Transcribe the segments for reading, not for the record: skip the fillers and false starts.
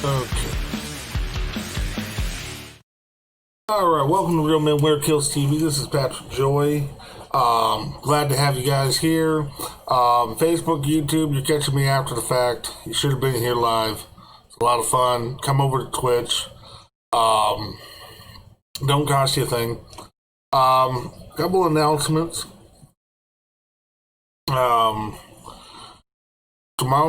Okay. Alright, welcome to Real Men Wear Kilts TV. This is Patrick Joy. Glad to have you guys here. Facebook, YouTube, you're catching me after the fact. You should have been here live. It's a lot of fun. Come over to Twitch. Don't cost you a thing. Couple announcements. Tomorrow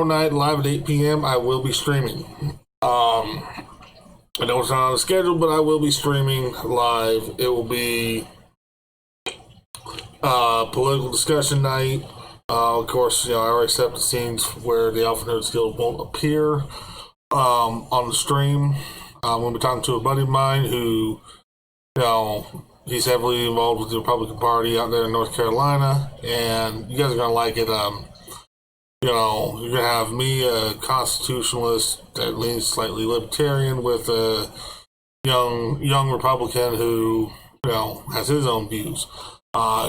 night, live at 8 p.m., I will be streaming. I know it's not on the schedule, but I will be streaming live. It will be political discussion night. Of course, I already set up the scenes where the Alpha Nerds Guild won't appear on the stream. I'm going to be talking to a buddy of mine who, he's heavily involved with the Republican Party out there in North Carolina, and you guys are going to like it. You're going to have me, a constitutionalist that leans slightly libertarian, with a young Republican who, has his own views.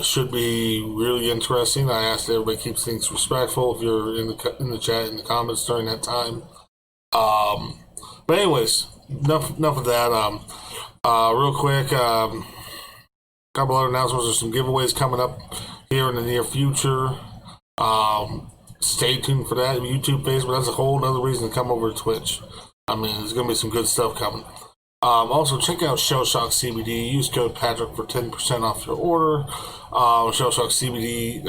Should be really interesting. I asked everybody to keep things respectful if you're in the chat, in the comments during that time. But anyways, enough of that. Real quick, couple other announcements. There's some giveaways coming up here in the near future. Stay tuned for that. YouTube, Facebook, that's a whole other reason to come over to Twitch. I mean, there's going to be some good stuff coming. Also, check out Shell Shock CBD. Use code Patrick for 10% off your order. Shell Shock CBD,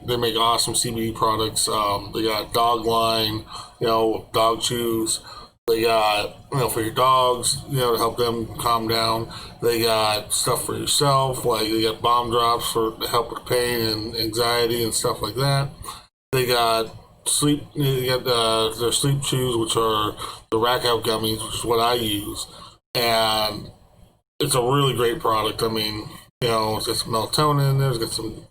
they make awesome CBD products. They got dog line, dog chews. They got, for your dogs, to help them calm down. They got stuff for yourself, like they got bomb drops to help with pain and anxiety and stuff like that. They got their sleep chews, which are the rack out gummies, which is what I use. And it's a really great product. I mean, it's got some melatonin in there, it's got some,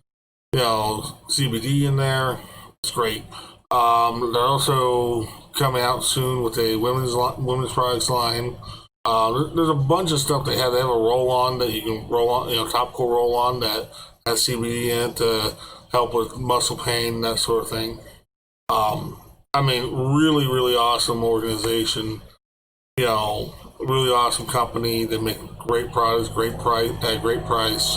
CBD in there. It's great. They're also coming out soon with a women's products line. There's a bunch of stuff they have. They have a roll-on that you can roll on, topical roll-on that has CBD in it to help with muscle pain, that sort of thing. I mean, really, really awesome organization. Really awesome company. They make great products, great price, at a great price.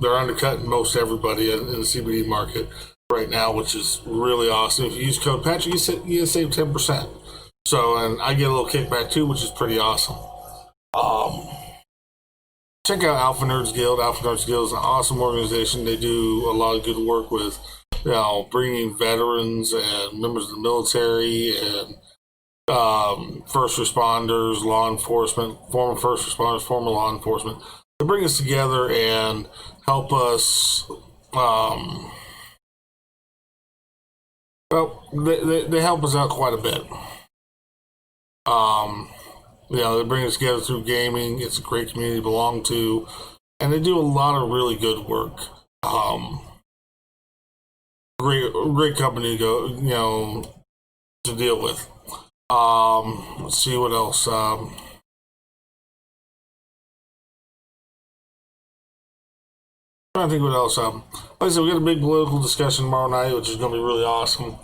They're undercutting most everybody in the CBD market right now, which is really awesome. If you use code Patrick, you save 10%. So, and I get a little kickback too, which is pretty awesome. Check out Alpha Nerds Guild. Alpha Nerds Guild is an awesome organization. They do a lot of good work with, bringing veterans and members of the military and first responders, law enforcement, former first responders, former law enforcement, to bring us together and help us. They help us out quite a bit. They bring us together through gaming. It's a great community to belong to, and they do a lot of really good work. Great company to go, to deal with. Let's see what else. Trying to think what else. Like I said, we got a big political discussion tomorrow night, which is going to be really awesome.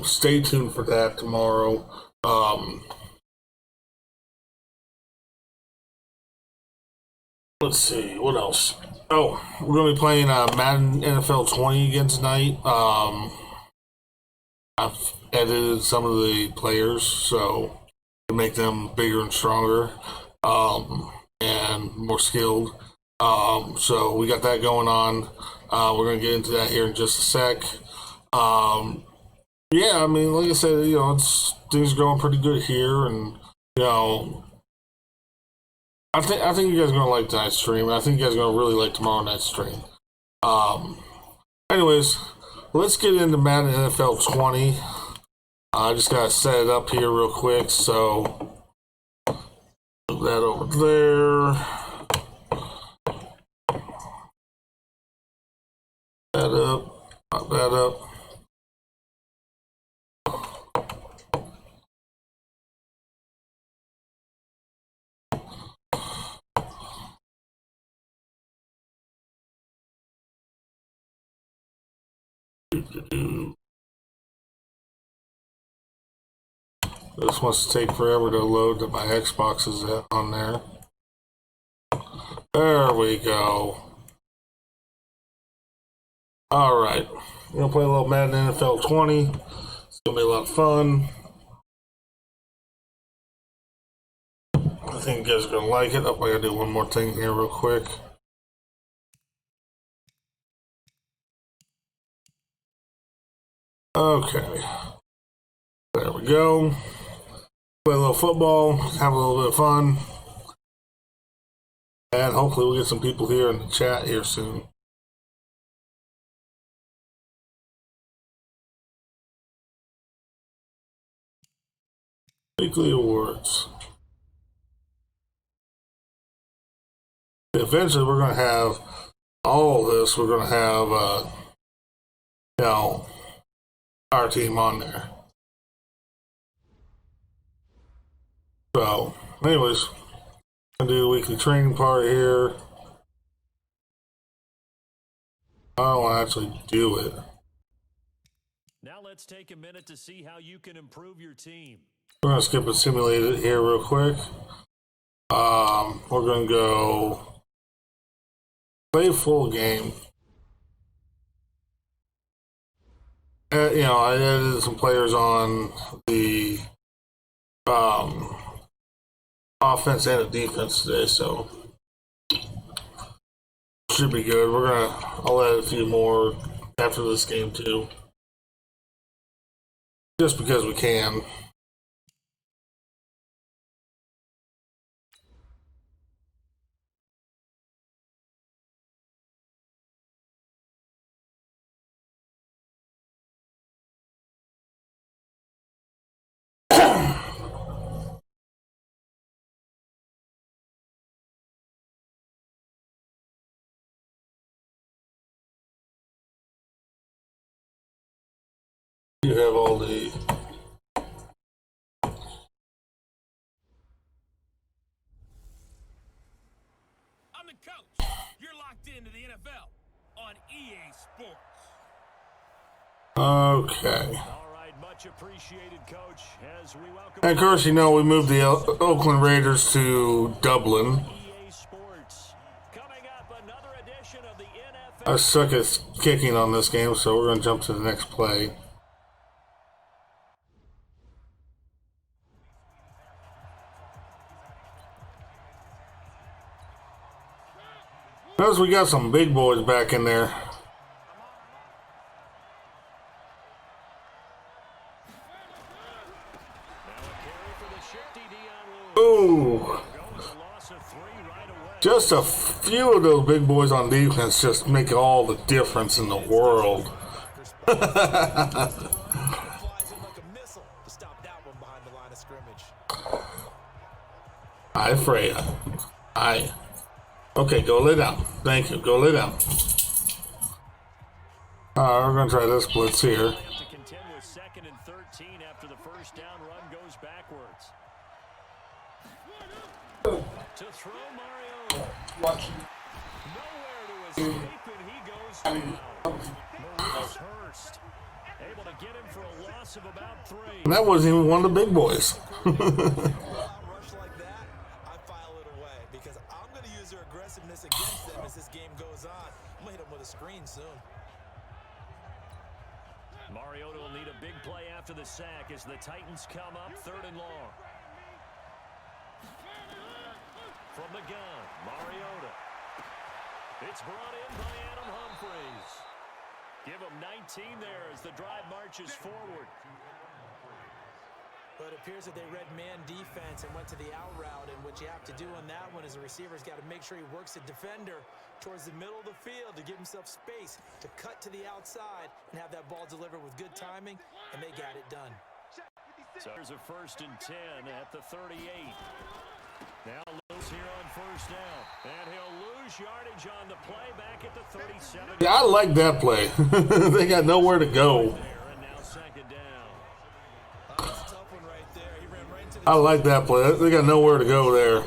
Stay tuned for that tomorrow. Let's see, what else? Oh, we're going to be playing Madden NFL 20 again tonight. I've edited some of the players so to make them bigger and stronger and more skilled. So we got that going on. We're going to get into that here in just a sec. Yeah, I mean, like I said, things are going pretty good here, and I think you guys are gonna like tonight's stream. I think you guys are gonna really like tomorrow night's stream. Anyways, let's get into Madden NFL 20. I just gotta set it up here real quick. So move that over there. That up. Pop that up. This must take forever to load that my Xbox is on there. There we go. Alright. We're going to play a little Madden NFL 20. It's going to be a lot of fun. I think you guys are going to like it. I gotta do one more thing here real quick. Okay. There we go. Play a little football, have a little bit of fun. And hopefully we'll get some people here in the chat here soon. Weekly awards. Eventually we're going to have all of this. We're going to have, you know, our team on there. So, anyways, I'm going to do the weekly training part here. I don't want to actually do it. Now let's take a minute to see how you can improve your team. We're going to skip and simulate it here real quick. We're going to go play a full game. You know, I added some players on the offense and the defense today, so should be good. I'll add a few more after this game too, just because we can. You have all the I'm the coach. You're locked into the NFL on EA Sports. okay. All right, much appreciated, Coach. As we welcome. And of course, you know we moved the Oakland Raiders to Dublin. EA Sports. Coming up, another edition of the NFL. I suck at kicking on this game, so we're going to jump to the next play. Notice we got some big boys back in there. Ooh. Just a few of those big boys on defense just make all the difference in the world. Hi, Freya. Hi. Okay, go lay down. Thank you. Go lay down. We're going to try this blitz here. To contend with 2nd and 13 after the first down run goes backwards. To throw Mario. Nowhere to escape, and he goes down. Maurice Hurst able to get him for a loss of about 3. And that wasn't even one of the big boys. Against them as this game goes on. I'm gonna hit him with a screen soon. Mariota will need a big play after the sack as the Titans come up 3rd and long. From the gun, Mariota. It's brought in by Adam Humphries. Give him 19 there as the drive marches forward. But it appears that they read man defense and went to the out route, and what you have to do on that one is the receiver's got to make sure he works the defender towards the middle of the field to give himself space to cut to the outside and have that ball delivered with good timing, and they got it done. So here's a 1st and 10 at the 38. Now Lewis here on 1st down, and he'll lose yardage on the play back at the 37. Yeah, I like that play. They got nowhere to go. And now 2nd down. I like that play. They got nowhere to go there.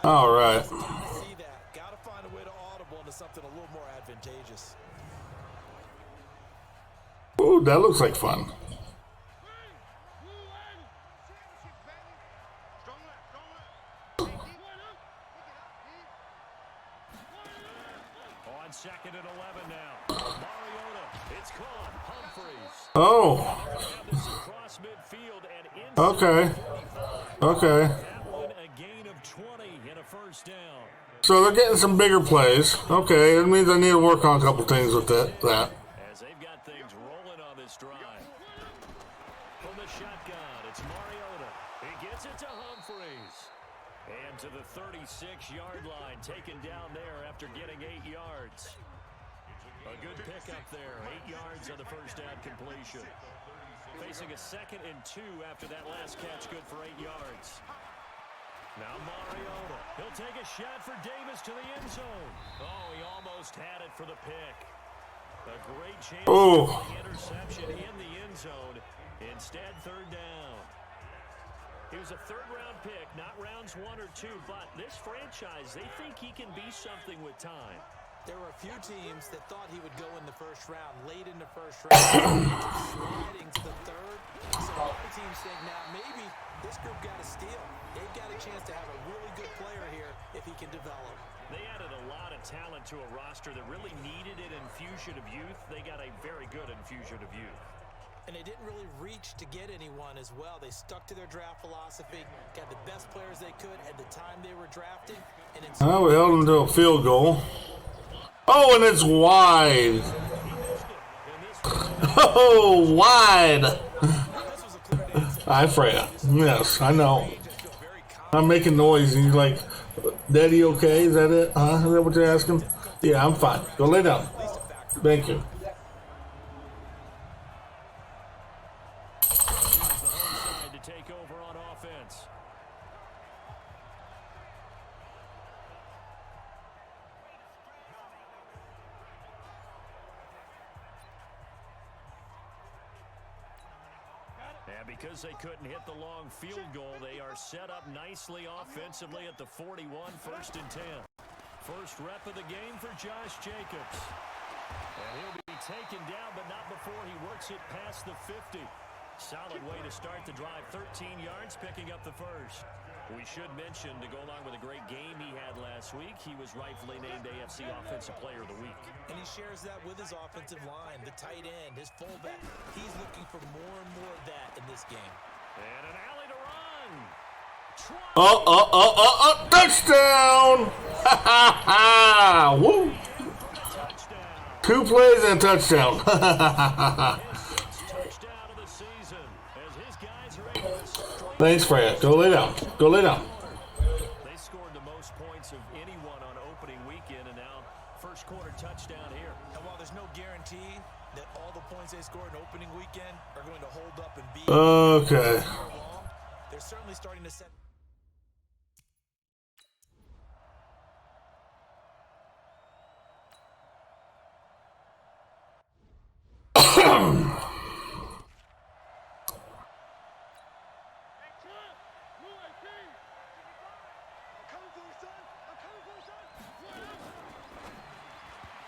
All right. Ooh, that looks like fun. second and 11 now. Mariota, it's caught. Humphreys. Oh. Now this is across midfield and inside Okay. 45. Okay. That one a gain of 20 and a first down. So they're getting some bigger plays. Okay, that means I need to work on a couple things with that. As they've got things rolling on this drive. From the shotgun, it's Mariota. He gets it to Humphreys. And to the 36-yard line, taken down there after getting 8 yards. A good pickup there, 8 yards on the first down completion. Facing a 2nd and 2 after that last catch, good for 8 yards. Now Mariota, he'll take a shot for Davis to the end zone. Oh, he almost had it for the pick. A great chance for the interception in the end zone. Instead, 3rd down. He was a 3rd-round pick, not rounds 1 or 2, but this franchise, they think he can be something with time. There were a few teams that thought he would go in the first round, late in the first round, sliding to the 3rd. So a lot of teams think now maybe this group got a steal. They've got a chance to have a really good player here if he can develop. They added a lot of talent to a roster that really needed an infusion of youth. They got a very good infusion of youth. And they didn't really reach to get anyone as well. They stuck to their draft philosophy, got the best players they could at the time they were drafting. And Oh, we held them to a field goal. Oh, and it's wide. Oh, wide. Hi, Freya. Yes, I know. I'm making noise, and you're like, Daddy, okay? Is that it? Huh? Is that what you're asking? Yeah, I'm fine. Go lay down. Thank you. To take over on offense. And because they couldn't hit the long field goal, they are set up nicely offensively at the 41, 1st and 10. First rep of the game for Josh Jacobs. And he'll be taken down, but not before he works it past the 50. Solid way to start the drive, 13 yards, picking up the first. We should mention, to go along with a great game he had last week, he was rightfully named AFC Offensive Player of the Week. And he shares that with his offensive line, the tight end, his fullback. He's looking for more and more of that in this game. And an alley to run. Touchdown! Ha ha ha! Woo! Touchdown. 2 plays and a touchdown. Touchdown of the season as his guys are able to strike. Thanks, Fred. Go lay down. Go lay down. They scored the most points of anyone on opening weekend, and now first quarter touchdown here. And while there's no guarantee that all the points they scored in opening weekend are going to hold up and be Okay. long, they're certainly starting to set.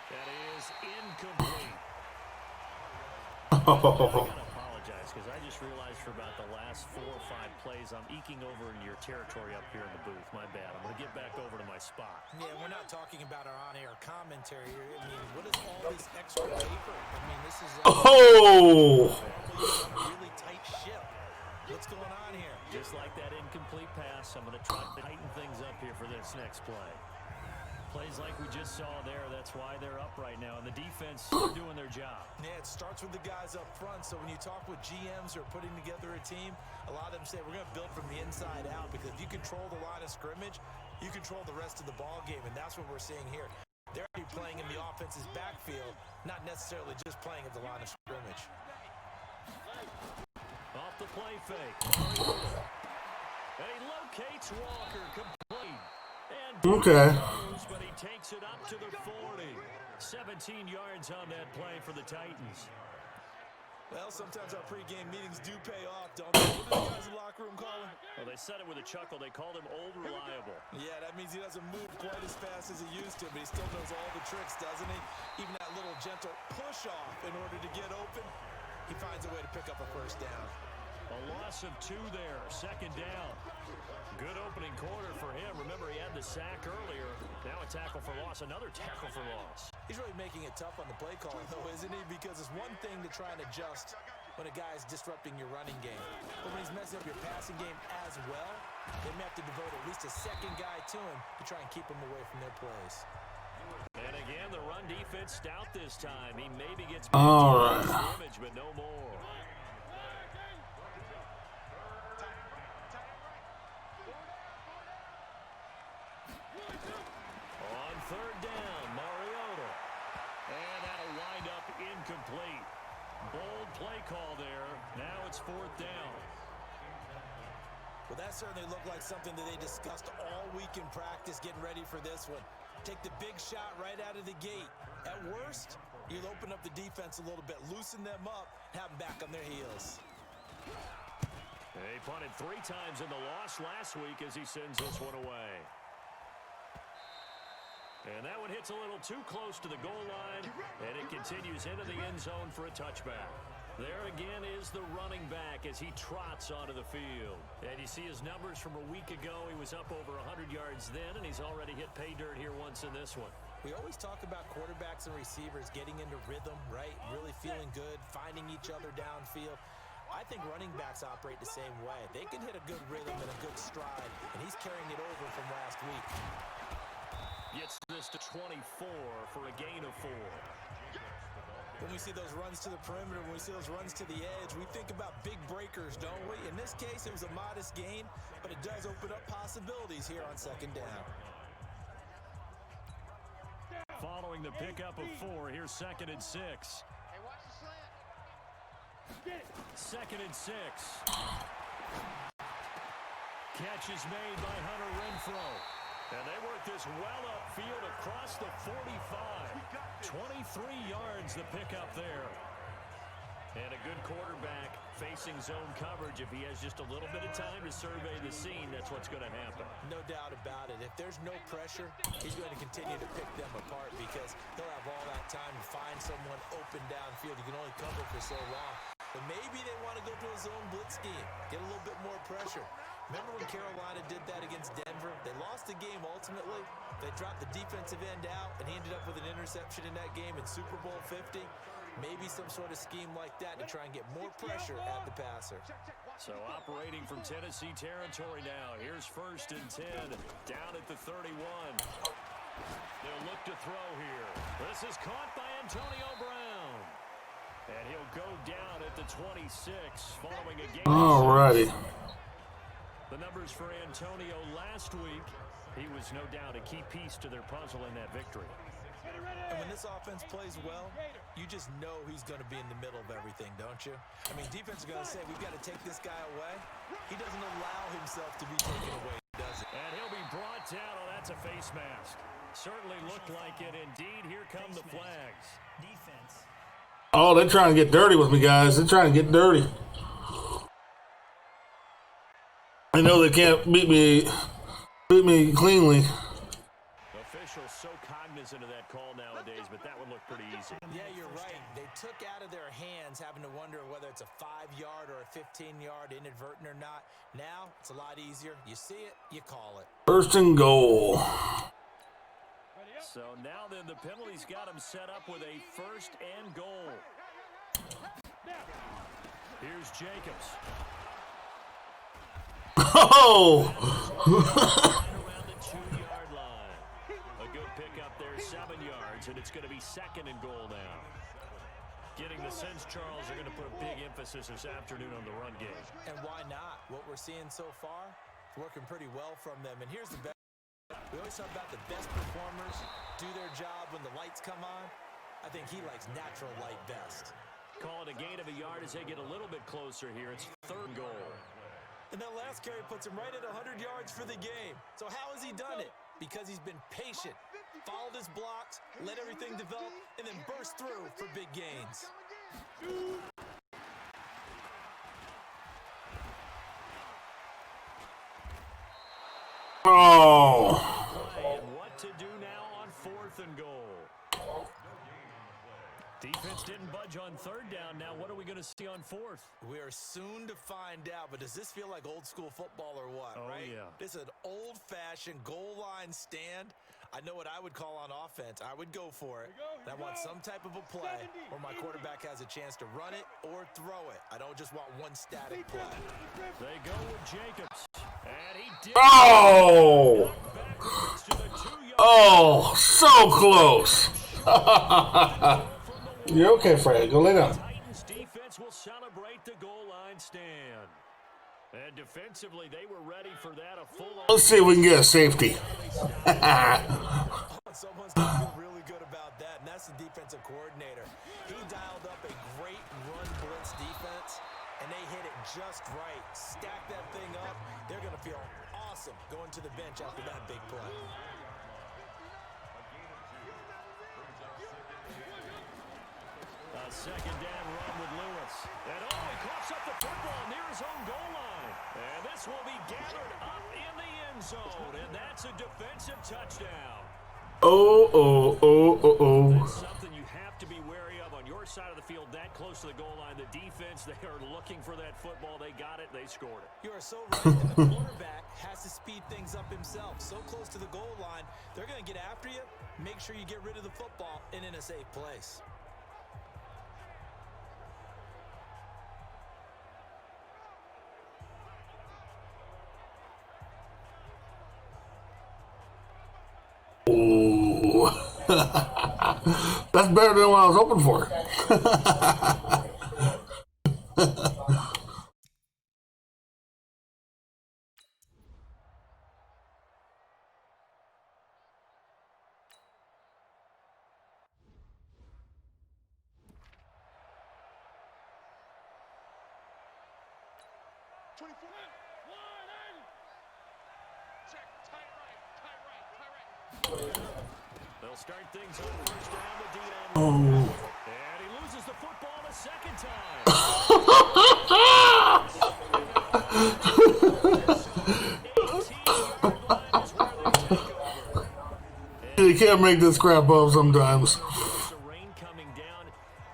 That is incomplete. Oh. I apologize because I just realized for about the last 4 or 5 plays I'm eking over into your territory up here in the booth. My bad. I'm going to get back over to my spot. Yeah, we're not talking about our on-air commentary here. I mean, what is all this extra paper? I mean, this is Oh! a really tight ship. What's going on here? Just like that incomplete pass, I'm going to try to tighten things up here for this next play. Plays like we just saw there, that's why they're up right now. And the defense are doing their job. Yeah, it starts with the guys up front. So when you talk with GMs who are putting together a team, a lot of them say we're going to build from the inside out, because if you control the line of scrimmage, you control the rest of the ball game, and that's what we're seeing here. They're already playing in the offense's backfield, not necessarily just playing at the line of scrimmage. Off the play fake. And he locates Walker complete. And Okay. but he takes it up to the 40. 17 yards on that play for the Titans. Well, sometimes our pregame meetings do pay off, don't they? What do the guys in the locker room call him? Well, they said it with a chuckle. They called him Old Reliable. Yeah, that means he doesn't move quite as fast as he used to, but he still knows all the tricks, doesn't he? Even that little gentle push-off in order to get open, he finds a way to pick up a first down. A loss of 2 there, second down. Good opening quarter for him. Remember, he had the sack earlier. Now a tackle for loss, another tackle for loss. He's really making it tough on the play calling, though, isn't he? Because it's one thing to try and adjust when a guy's disrupting your running game. But when he's messing up your passing game as well, they may have to devote at least a second guy to him to try and keep him away from their plays. And again, the run defense stout this time. He maybe gets scrimmage, but no more. On third down, Mariota. And that'll wind up incomplete. Bold play call there. Now it's fourth down. Well, that certainly looked like something that they discussed all week in practice, getting ready for this one. Take the big shot right out of the gate. At worst, you'll open up the defense a little bit, loosen them up, have them back on their heels. They punted 3 times in the loss last week as he sends this one away. And that one hits a little too close to the goal line, and it continues into the end zone for a touchback. There again is the running back as he trots onto the field. And you see his numbers from a week ago. He was up over 100 yards then, and he's already hit pay dirt here once in this one. We always talk about quarterbacks and receivers getting into rhythm, right? Really feeling good, finding each other downfield. I think running backs operate the same way. They can hit a good rhythm and a good stride, and he's carrying it over from last week. Gets this to 24 for a gain of 4. When we see those runs to the perimeter, when we see those runs to the edge, we think about big breakers, don't we? In this case, it was a modest gain, but it does open up possibilities here on second down. Following the pickup of 4, here's 2nd and 6. Hey, watch the slant. 2nd and 6. Catch is made by Hunter Renfrow. And they work this well upfield across the 45. 23 yards the pickup there. And a good quarterback facing zone coverage. If he has just a little bit of time to survey the scene, that's what's going to happen. No doubt about it. If there's no pressure, he's going to continue to pick them apart because he'll have all that time to find someone open downfield. You can only cover for so long. But maybe they want to go to a zone blitz scheme, get a little bit more pressure. Remember when Carolina did that against Denver? They lost the game ultimately. They dropped the defensive end out, and he ended up with an interception in that game in Super Bowl 50. Maybe some sort of scheme like that to try and get more pressure at the passer. So operating from Tennessee territory now. Here's 1st and 10, down at the 31. They'll look to throw here. This is caught by Antonio Brown. And he'll go down at the 26 following a game. Alrighty. The numbers for Antonio last week, he was no doubt a key piece to their puzzle in that victory. And when this offense plays well, you just know he's going to be in the middle of everything, don't you? I mean, defense is going to say, we've got to take this guy away. He doesn't allow himself to be taken away, does he? And he'll be brought down. Oh, that's a face mask. Certainly looked like it. Indeed, here come the flags. Defense. Oh, they're trying to get dirty with me, guys. They're trying to get dirty. I know they can't beat me cleanly. Officials so cognizant of that call nowadays, but that one looked pretty easy. Yeah, you're right. They took out of their hands having to wonder whether it's a 5-yard or a 15-yard inadvertent or not. Now, it's a lot easier. You see it, you call it. 1st and goal. So now then the penalty's got him set up with a 1st and goal. Here's Jacobs. Oh! Around the 2-yard line. A good pickup there, 7 yards, and it's going to be 2nd and goal now. Getting the sense, Charles, are going to put a big emphasis this afternoon on the run game. And why not? What we're seeing so far, it's working pretty well from them. And here's the best. We always talk about the best performers do their job when the lights come on. I think he likes natural light best. Call it a gain of a yard as they get a little bit closer here. It's 3rd goal. And that last carry puts him right at 100 yards for the game. So how has he done it? Because he's been patient, followed his blocks, let everything develop, and then burst through for big gains. Oh! And what to do now on 4th and goal? Defense didn't budge on third down. Now what are we going to see on fourth? We are soon to find out, but does this feel like old school football or what, Oh, right? yeah. This is an old-fashioned goal line stand. I know what I would call on offense. I would go for it. I want some type of a play where my quarterback has a chance to run it or throw it. I don't just want one static play. They go with Jacobs. And he did. Oh! Backwards to the 2-yard Oh, so close. You're okay, Fred. Go lay down. Titans defense will celebrate the goal line stand. And defensively, they were ready for that. A full. Let's see if we can get a safety. Someone's going to feel really good about that, and that's the defensive coordinator. He dialed up a great run blitz defense, and they hit it just right. Stack that thing up. They're going to feel awesome going to the bench after that big play. A second down run with Lewis. And he coughs up the football near his own goal line. And this will be gathered up in the end zone. And that's a defensive touchdown. Oh. That's something you have to be wary of on your side of the field that close to the goal line. The defense, they are looking for that football. They got it. They scored it. You are so right. And the quarterback has to speed things up himself. So close to the goal line, they're going to get after you. Make sure you get rid of the football and in a safe place. Ooh. That's better than what I was hoping for. 24. Check. Tight right. They'll start things on first down with Dean. Oh. And he loses the football a second time. You can't make this crap up sometimes. The rain coming down.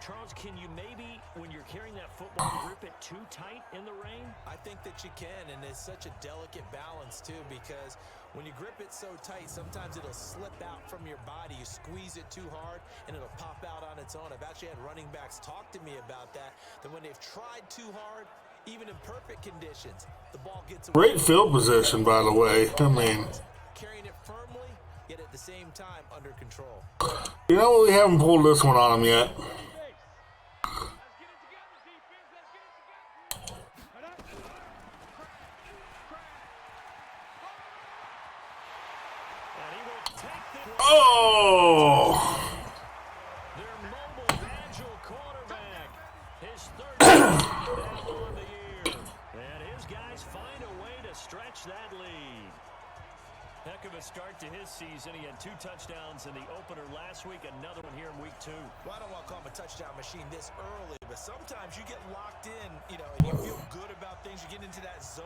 Charles, can you maybe, when you're carrying that football, grip it too tight in the rain? I think that you can, and it's such a delicate balance, too, because when you grip it so tight, sometimes it'll slip out from your body. You squeeze it too hard, and it'll pop out on its own. I've actually had running backs talk to me about that when they've tried too hard, even in perfect conditions, the ball gets away. Great field position, by the way. I mean, carrying it firmly, yet at the same time under control. you know, we haven't pulled this one on him yet. Oh! Their mobile, agile quarterback. His third touchdown on the year. And his guys find a way to stretch that lead. Heck of a start to his season. He had 2 touchdowns in the opener last week, another one here in week 2. Well, I don't want to call him a touchdown machine this early, but sometimes you get locked in, and you feel good about things. You get into that zone,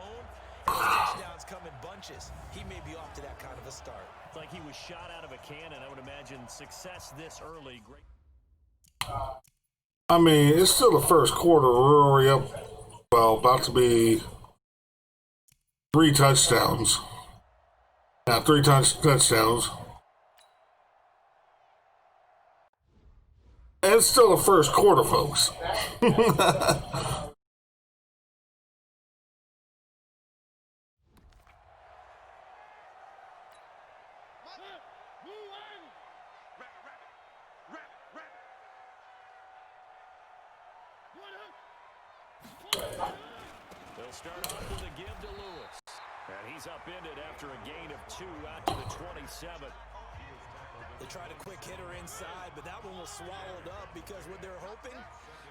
and those touchdowns come in bunches. He may be off to that kind of a start. It's like he was shot out of a cannon. I would imagine success this early. Great. I mean, it's still the first quarter. We're already up, well, about to be 3 touchdowns. Yeah, 3 touchdowns. And it's still the first quarter, folks. They'll start off with a give to Lewis. And he's upended after a gain of 2 out to the 27. They tried a quick hitter inside, but that one was swallowed up because what they're hoping,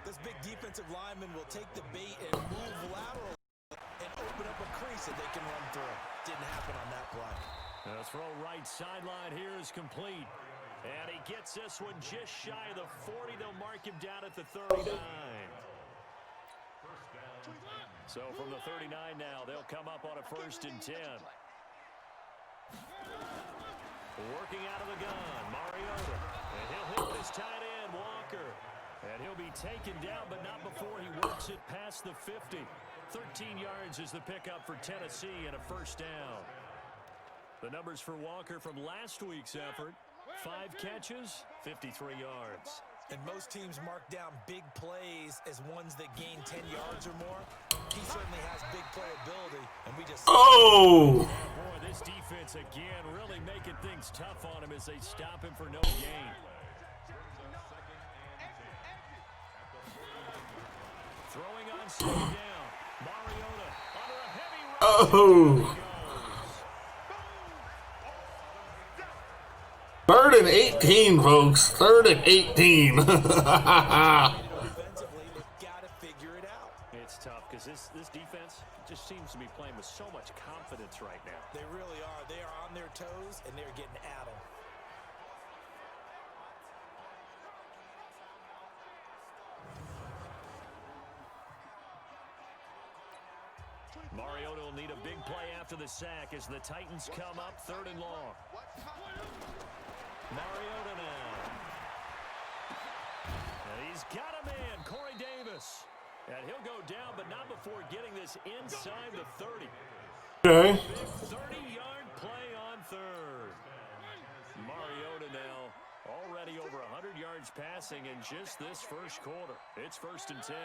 this big defensive lineman will take the bait and move lateral and open up a crease that they can run through. Didn't happen on that play. The throw right sideline here is complete. And he gets this one just shy of the 40. They'll mark him down at the 39. So from the 39 now, they'll come up on a 1st and 10. Working out of the gun, Mariota. And he'll hit this tight end, Walker. gets it past the 50. 13 yards is the pickup for Tennessee and a first down. The numbers for Walker from last week's effort: 5 catches, 53 yards. And most teams mark down big plays as ones that gain 10 yards or more. He certainly has big playability, and we just... Oh! Boy, this defense again really making things tough on him as they stop him for no gain. Throwing on second down. Mariota under a heavy... Oh! 3rd and 18, folks. 3rd and 18. Offensively, they've got to figure it out. It's tough because this defense just seems to be playing with so much confidence right now. They really are. They are on their toes, and they're getting at them. Mariota will need a big play after the sack as the Titans come up 3rd and long. Mariota now. And he's got a man, Corey Davis. And he'll go down, but not before getting this inside the 30. Okay. 30-yard play on 3rd. Mariota now already over 100 yards passing in just this first quarter. It's 1st and 10.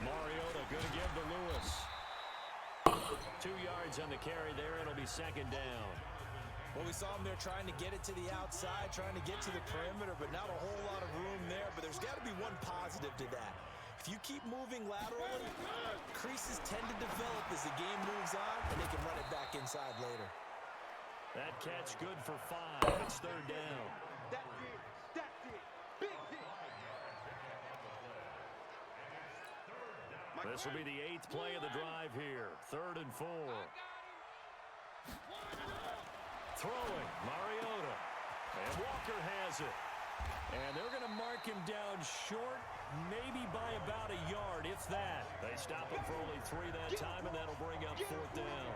Mariota going to give to Lewis. 2 yards on the carry there. It'll be 2nd down. Well, we saw him there trying to get it to the outside, trying to get to the perimeter, but not a whole lot of room there. But there's got to be one positive to that. If you keep moving laterally, creases tend to develop as the game moves on, and they can run it back inside later. That catch good for 5. It's 3rd down. That's it. Big hit. This will be the 8th play of the drive here. 3rd and 4. Throwing, Mariota. And Walker has it. And they're going to mark him down short, maybe by about a yard, if that. They stop him for only 3 that time, and that'll bring up 4th down.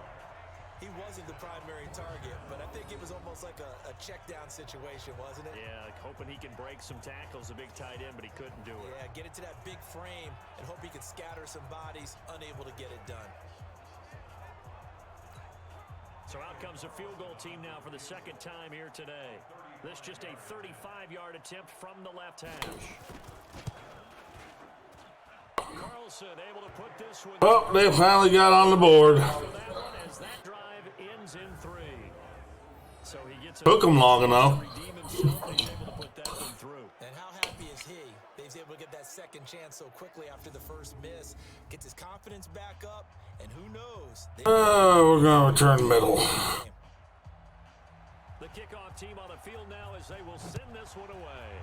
He wasn't the primary target, but I think it was almost like a check down situation, wasn't it? Yeah, like hoping he can break some tackles, a big tight end, but he couldn't do it. Yeah, get it to that big frame and hope he could scatter some bodies, unable to get it done. So out comes a field goal team now for the 2nd time here today. This just a 35-yard attempt from the left hash. Carlson able to put this one. Oh, they finally got on the board. As that drive ends in 3. So he gets Took him long enough. redeem himself. He's able to put that one through. And how happy is he? He's able to get that second chance so quickly after the first miss. Gets his confidence back up, and who knows? We're going to return middle. The kickoff team on the field now as they will send this one away.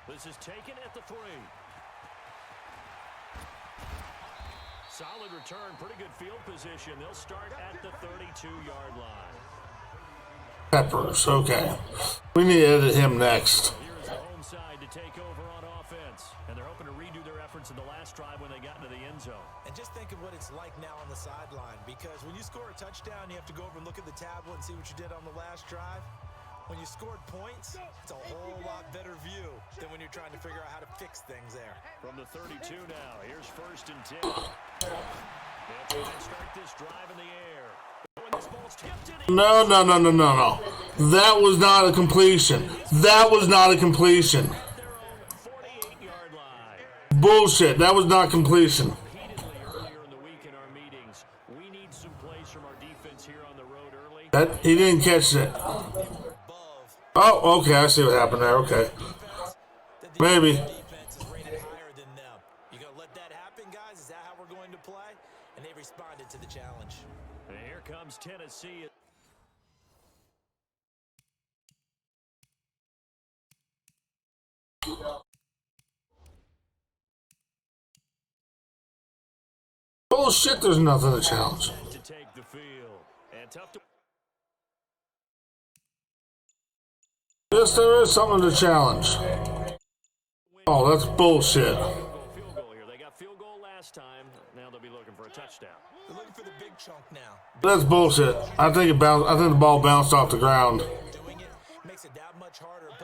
This is taken at the 3. Solid return, pretty good field position. They'll start at the 32-yard line. Peppers, okay. We need to edit him next. Here's the home side to take over on offense. And they're hoping to redo their efforts in the last drive when they got into the end zone. And just think of what it's like now on the sideline, because when you score a touchdown, you have to go over and look at the tablet and see what you did on the last drive. When you scored points, it's a whole lot better view than when you're trying to figure out how to fix things there. From the 32 now, here's 1st and 10. They'll try and start this drive in the air. When this ball's tipped in, No. That was not a completion. That was not a completion. at their own 48-yard line. Bullshit. That was not completion. Repeatedly earlier in the week in our meetings, we need some plays from our defense here on the road early. That he didn't catch it. Above Oh, okay. I see what happened there. Okay. defense, Maybe. defense is rated higher than them. You gonna let that happen, guys? Is that how we're going to play? And they responded to the challenge. And here comes Tennessee. Bullshit. There's nothing to challenge. To take the field. And tough to... Yes, there is something to challenge. Oh, that's bullshit. Field goal here. They got field goal last time. Now they'll be looking for a touchdown. They're looking for the big chunk now. That's bullshit. I think the ball bounced off the ground. Doing it makes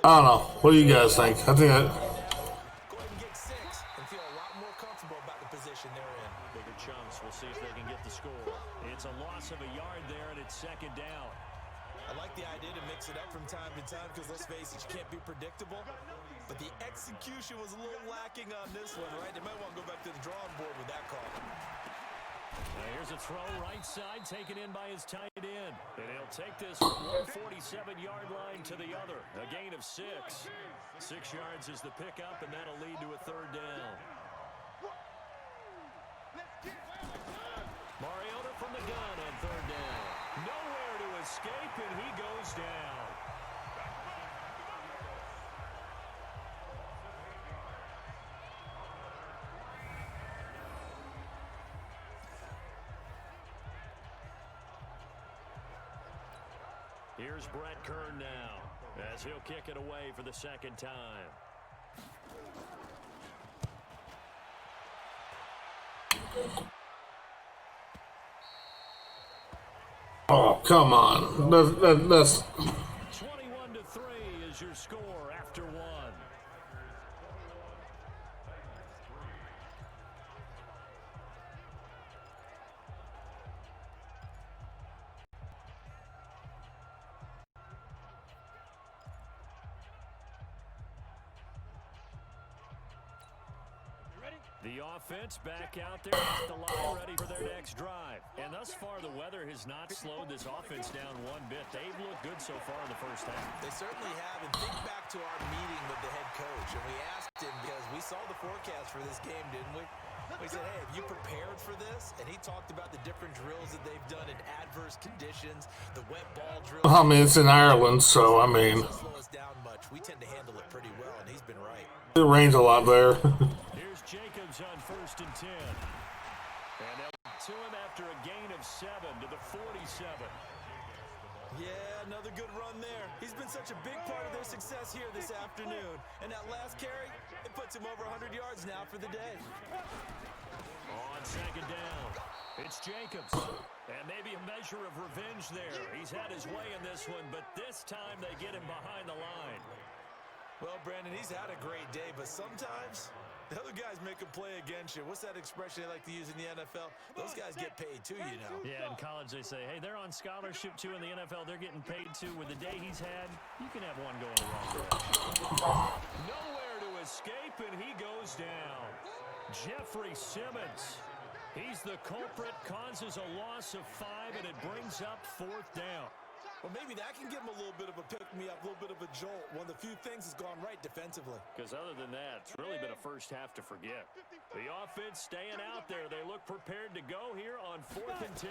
I don't know. What do you guys think? I think Go ahead and get 6 and feel a lot more comfortable about the position they're in. Bigger chunks. We'll see if they can get the score. It's a loss of a yard there, and it's second down. I like the idea to mix it up from time to time because, let's face it, you can't be predictable. But the execution was a little lacking on this one, right? They might want to go back to the drawing board with that call. Now here's a throw right side, taken in by his tight end. And he'll take this from 147-yard line to the other. A gain of 6. 6 yards is the pickup, and that'll lead to a third down. Mariota from the gun on third down. Nowhere to escape, and he goes down. Here's Brett Kern now, as he'll kick it away for the second time. Oh, come on. That's 21-3 is your score after one. The offense back out there at the line, ready for their next drive. And thus far, the weather has not slowed this offense down one bit. They've looked good so far in the first half. They certainly have. And think back to our meeting with the head coach. And we asked him, because we saw the forecast for this game, didn't we? We said, hey, have you prepared for this? And he talked about the different drills that they've done in adverse conditions, the wet ball drills. I mean, it's in Ireland, so I mean, It doesn't slow us down much. We tend to handle it pretty well, and he's been right. it rains a lot there. Here's Jacobs on 1st and 10. And they'll to him after a gain of 7 to the 47. Yeah, another good run there. He's been such a big part of their success here this afternoon. And that last carry, it puts him over 100 yards now for the day. On second down, it's Jacobs. And maybe a measure of revenge there. He's had his way in this one, but this time they get him behind the line. Well, Brandon, he's had a great day, but sometimes the other guys make a play against you. What's that expression they like to use in the NFL? Those guys get paid too, you know. Yeah, in college they say, hey, they're on scholarship too. In the NFL, they're getting paid too. With the day he's had, you can have one going the wrong direction. Nowhere to escape, and he goes down. Jeffrey Simmons. He's the culprit, causes a loss of 5, and it brings up 4th down. Well, maybe that can give him a little bit of a pick-me-up, a little bit of a jolt. One of the few things that's gone right defensively. Because other than that, it's really been a first half to forget. The offense staying out there. They look prepared to go here on 4th and 10.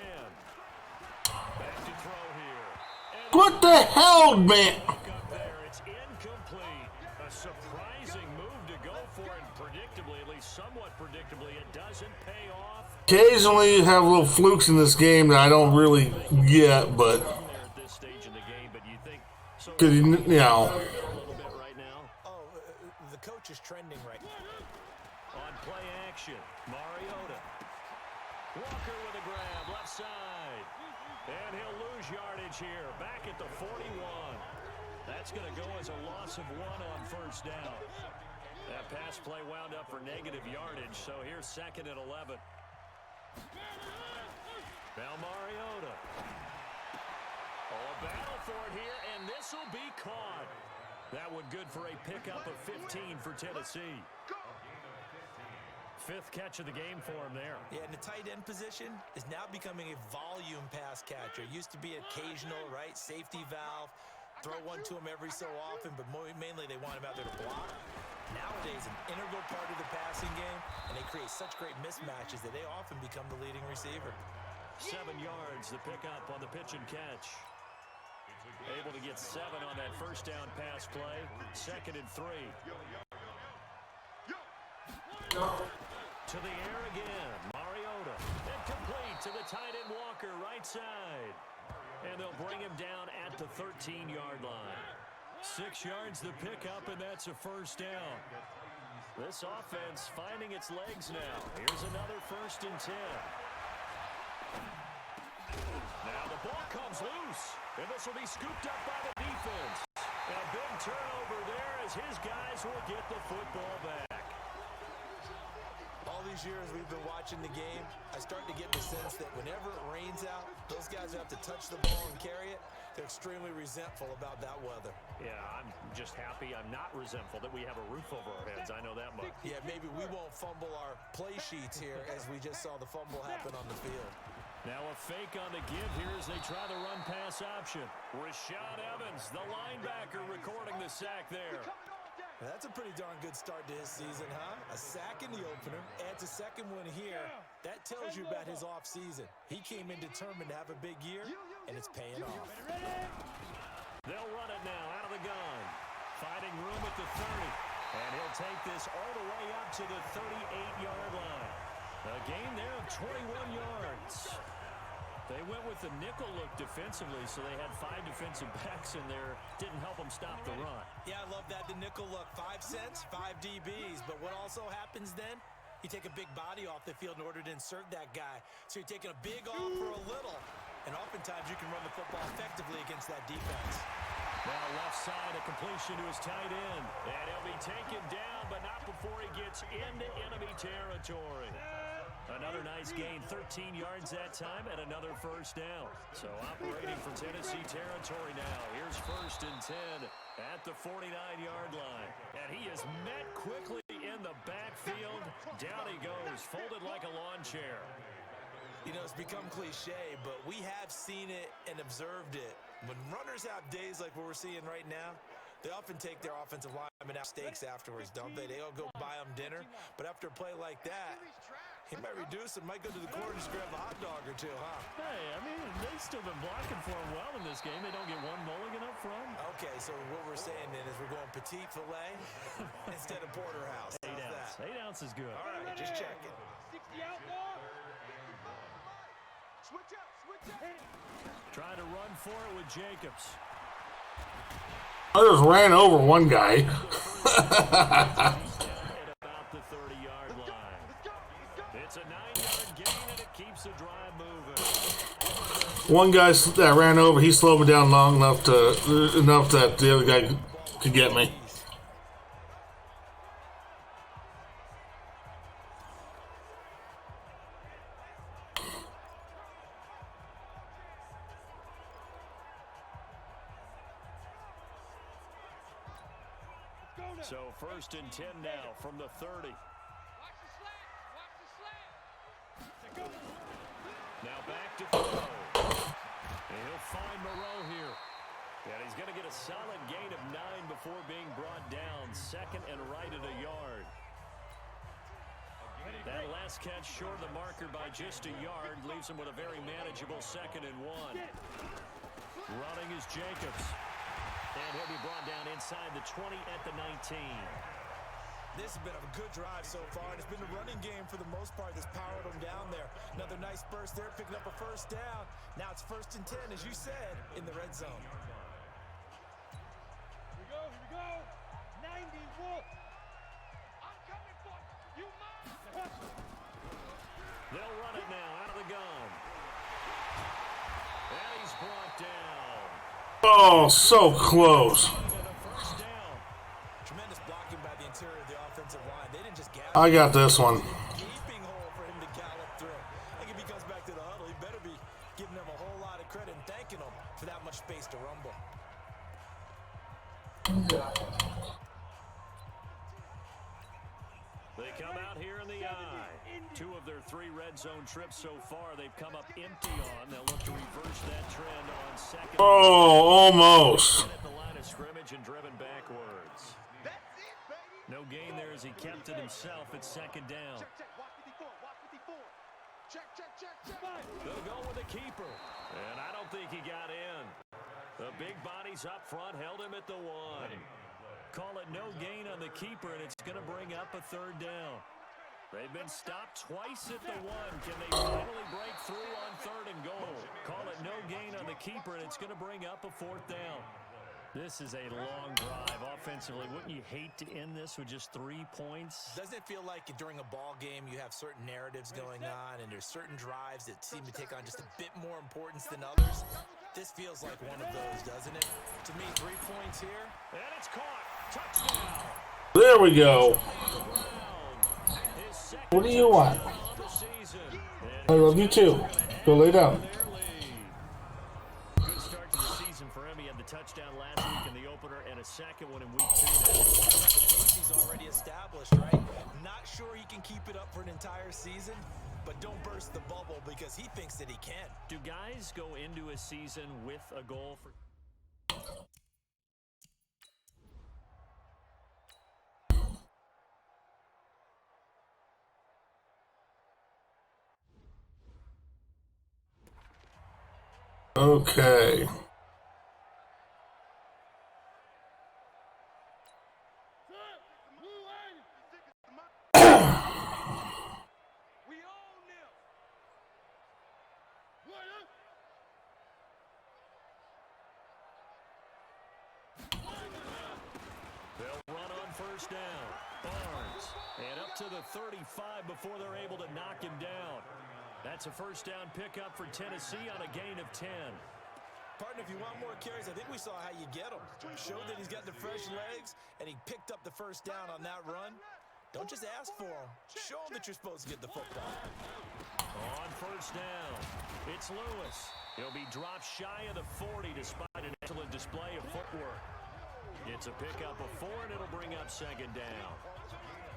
Back to throw here. And What the hell, man? up there. It's incomplete. A surprising move to go for, and predictably, at least somewhat predictably, it doesn't pay off. Occasionally you have little flukes in this game that I don't really get, but There at this stage in the game, but you think so? because you know, A little bit right now. Oh, the coach is trending right now. On play action, Mariota. Walker with a grab, left side. And he'll lose yardage here, back at the 41. That's going to go as a loss of 1 on 1st down. That pass play wound up for negative yardage, so here's 2nd and 11. Now Mariota. Oh, a battle for it here, and this will be caught. That one good for a pickup of 15 for Tennessee. 5th catch of the game for him there. Yeah, and the tight end position is now becoming a volume pass catcher. It used to be occasional, right? Safety valve. Throw one to him every so often, but mainly they want him out there to block. Nowadays, an integral part of the passing game, and they create such great mismatches that they often become the leading receiver. 7 yards, the pickup on the pitch and catch. Able to get 7 on that 1st down pass play. 2nd and 3. To the air again. Mariota. Incomplete to the tight end Walker, right side. And they'll bring him down at the 13-yard line. 6 yards the pickup, and that's a 1st down. This offense finding its legs now. Here's another 1st and 10. Now the ball comes loose, and this will be scooped up by the defense. A big turnover there as his guys will get the football back. All these years we've been watching the game, I start to get the sense that whenever it rains out, those guys who have to touch the ball and carry it, they're extremely resentful about that weather. Yeah, I'm just happy I'm not resentful that we have a roof over our heads. I know that much. Yeah, maybe we won't fumble our play sheets here as we just saw the fumble happen on the field. Now a fake on the give here as they try the run-pass option. Rashad Evans, the linebacker, recording the sack there. That's a pretty darn good start to his season, huh? A sack in the opener, adds a second one here. That tells you about his offseason. He came in determined to have a big year, and it's paying off. They'll run it now out of the gun. Finding room at the 30. And he'll take this all the way up to the 38-yard line. A gain there of 21 yards. They went with the nickel look defensively, so they had 5 defensive backs in there. Didn't help them stop the run. Yeah, I love that, the nickel look. 5 cents, 5 DBs. But what also happens then? You take a big body off the field in order to insert that guy. So you're taking a big off for a little. And oftentimes you can run the football effectively against that defense. Now left side, a completion to his tight end. And he'll be taken down, but not before he gets into enemy territory. Another nice gain, 13 yards that time, and another first down. So operating for Tennessee territory now. Here's 1st and 10 at the 49-yard line. And he is met quickly in the backfield. Down he goes, folded like a lawn chair. You know, it's become cliche, but we have seen it and observed it. When runners have days like what we're seeing right now, they often take their offensive linemen out steaks afterwards, don't they? They all go buy them dinner. But after a play like that, he might reduce and might go to the corner and just grab a hot dog or two, huh? Hey, I mean, they've still been blocking for him well in this game. They don't get one mulligan up front. Okay, so what we're saying then is we're going petite filet instead of porterhouse. 8 How's ounce. that? 8 ounce is good. All right, just checking. 60 out more. Switch up, switch up. Trying to run for it with Jacobs. I just ran over one guy. At about the 30-yard line. It's a 9-yard gain, and it keeps the drive moving. One guy that ran over, he slowed me down long enough that the other guy could get me. So 1st and 10 now from the 30. Watch the slant, watch the slant. Now back to throw. And he'll find Moreau here. And he's going to get a solid gain of 9 before being brought down. 2nd and right at a yard. That last catch short of the marker by just a yard leaves him with a very manageable 2nd and 1. Running is Jacobs. And he'll be brought down inside the 20 at the 19. This has been a good drive so far, and it's been a running game for the most part that's powered them down there. Another nice burst there, picking up a first down. Now it's 1st and 10, as you said, in the red zone. Here we go, 90 Wolf. I'm coming for you, man. They'll run it now out of the gun. And he's brought down. Oh, so close. Tremendous blocking by the interior of the offensive line. They didn't just gather. I got this one. Gaping hole for him to gallop through. I think if he comes back to the huddle, he better be giving them a whole lot of credit and thanking them for that much space to rumble. They come out here in the eye. 2 of their 3 red zone trips so far, they've come up empty on. They'll look to reverse that trend on 2nd. Oh, almost. At the line of scrimmage and driven backwards. No gain there as he kept it himself at 2nd down. Check, watch 54, watch 54. Check. They'll go with the keeper. And I don't think he got in. The big bodies up front held him at the 1. Call it no gain on the keeper, and it's going to bring up a 3rd down. They've been stopped twice at the 1. Can they finally break through on 3rd and goal? Call it no gain on the keeper, and it's going to bring up a 4th down. This is a long drive offensively. Wouldn't you hate to end this with just 3 points? Doesn't it feel like during a ball game you have certain narratives going on and there's certain drives that seem to take on just a bit more importance than others? This feels like one of those, doesn't it? To me, 3 points here. And it's caught. Touchdown. There we go. What do you want? I love you too. Go lay down. Good start to the season for him. He had the touchdown last week in the opener and a second one in week 2. He's already established, right? Not sure he can keep it up for an entire season, but don't burst the bubble because he thinks that he can. Do guys go into a season with a goal for... Okay. We own them. They'll run on first down. Barnes. And up to the 35 before they're able to knock him down. That's a first down pickup for Tennessee on a gain of 10. Partner, if you want more carries, I think we saw how you get him. Showed that he's got the fresh legs, and he picked up the first down on that run. Don't just ask for him. Show him that you're supposed to get the football. On first down, it's Lewis. He'll be dropped shy of the 40 despite an excellent display of footwork. It's a pickup of 4, and it'll bring up second down.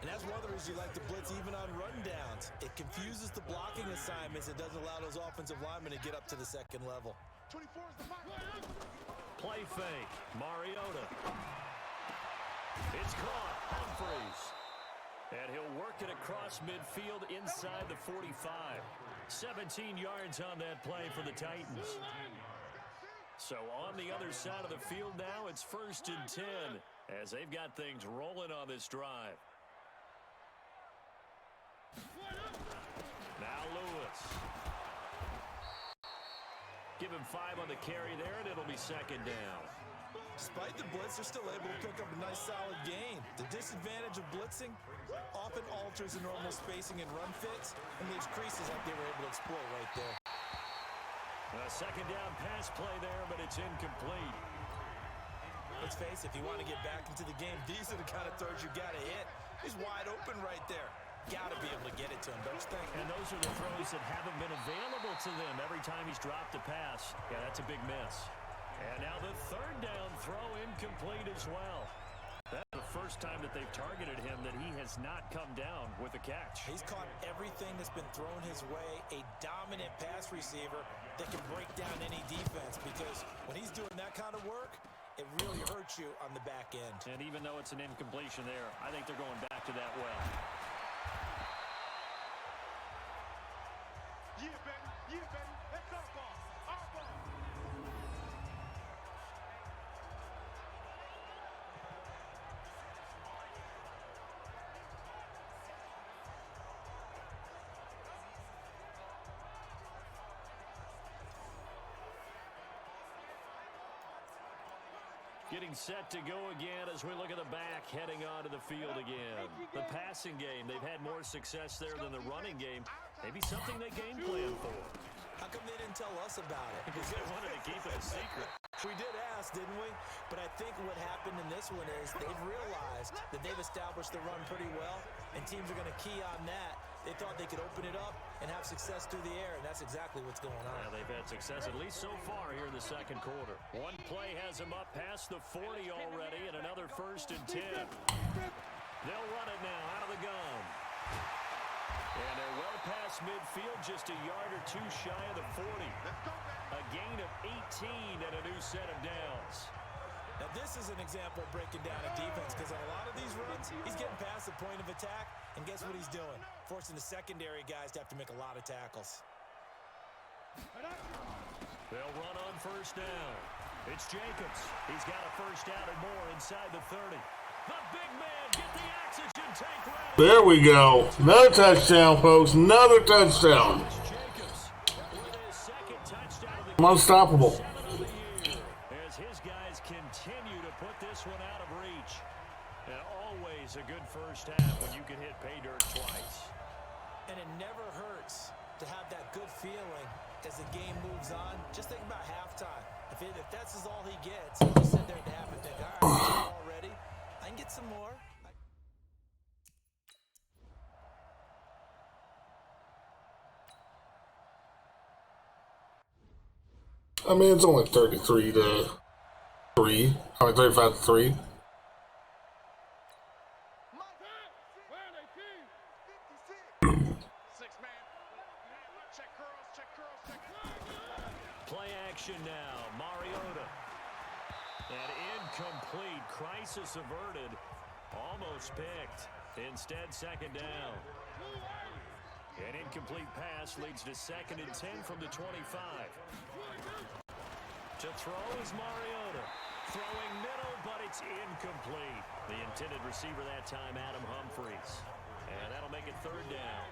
And that's one of the reasons you like to blitz even on run downs. It confuses the blocking assignments. It doesn't allow those offensive linemen to get up to the second level. 24 is the mark. Play fake. Mariota. It's caught. Humphreys. And he'll work it across midfield inside the 45. 17 yards on that play for the Titans. So on the other side of the field now, it's 1st and 10 as they've got things rolling on this drive. Now Lewis. Give him 5 on the carry there, and it'll be second down. Despite the blitz, they're still able to pick up a nice solid gain. The disadvantage of blitzing often alters the normal spacing and run fits and leaves creases like they were able to exploit right there. A second down pass play there, but it's incomplete. Let's face it, if you want to get back into the game, these are the kind of throws you got to hit. He's wide open right there. Got to be able to get it to him, don't you think? And those are the throws that haven't been available to them every time he's dropped a pass. Yeah, that's a big miss. And now the third down throw incomplete as well. That's the first time that they've targeted him that he has not come down with a catch. He's caught everything that's been thrown his way. A dominant pass receiver that can break down any defense because when he's doing that kind of work, it really hurts you on the back end. And even though it's an incompletion there, I think they're going back to that well. Yeah, baby. Yeah, baby. That's our ball. Our ball. Getting set to go again as we look at the back, heading onto the field again. The passing game, they've had more success there than the running game. Maybe something they game plan for. How come they didn't tell us about it? Because they wanted to keep it a secret. We did ask, didn't we? But I think what happened in this one is they've realized that they've established the run pretty well, and teams are going to key on that. They thought they could open it up and have success through the air, and that's exactly what's going on. Yeah, they've had success, at least so far here in the second quarter. One play has them up past the 40 already, and another 1st and 10. They'll run it now out of the gun. And they're well past midfield, just a yard or two shy of the 40. A gain of 18 and a new set of downs. Now, this is an example of breaking down a defense because on a lot of these runs, he's getting past the point of attack, and guess what he's doing? Forcing the secondary guys to have to make a lot of tackles. They'll run on first down. It's Jacobs. He's got a first down and more inside the 30. The big man, get the oxygen tank ready. There we go. Another touchdown, folks. Another touchdown. Jacobs with his second touchdown of the Unstoppable. as his guys continue feeling as the game moves on. Just think about halftime. If that's all he gets, he'll just sit there at the half and think, all right, I'm already. I can get some more. I mean, it's only 33 to 3. I mean, 35 to 3. Play action now. Mariota. An incomplete. Crisis averted. Almost picked. Instead, second down. An incomplete pass leads to 2nd and 10 from the 25. To throw is Mariota. Throwing middle, but it's incomplete. The intended receiver that time, Adam Humphries. And that'll make it 3rd down.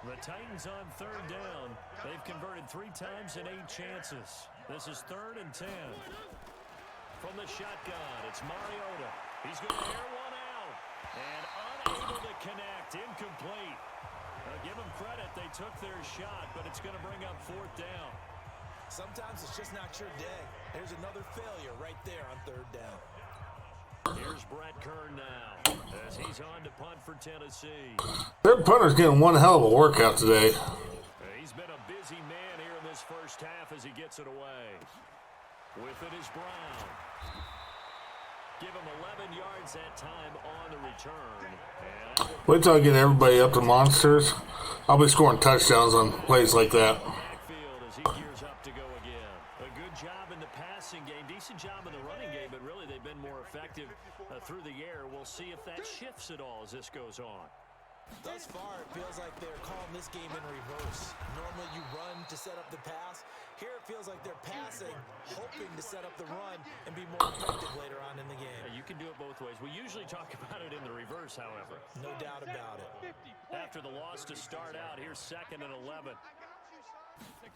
The Titans on 3rd down. They've converted 3 times in 8 chances. This is 3rd and 10. From the shotgun, it's Mariota. He's going to air one out. And unable to connect. Incomplete. Give them credit. They took their shot, but it's going to bring up 4th down. Sometimes it's just not your day. There's another failure right there on 3rd down. Here's Brett Kern now as he's on to punt for Tennessee. Their punter's getting one hell of a workout today. He's been a busy man here in this first half as he gets it away. With it is Brown. Give him 11 yards that time on the return. Wait till I get everybody up to monsters. I'll be scoring touchdowns on plays like that. Backfield as he gears up to go again. A good job in the passing game, decent job in the running game, but really they've been more effective through the air. We'll see if that shifts at all as this goes on. Thus far, it feels like they're calling this game in reverse. Normally you run to set up the pass. Here it feels like they're passing, hoping to set up the run and be more effective later on in the game. You can do it both ways. We usually talk about it in the reverse, however. No doubt about it. After the loss to start out, here's 2nd and 11. They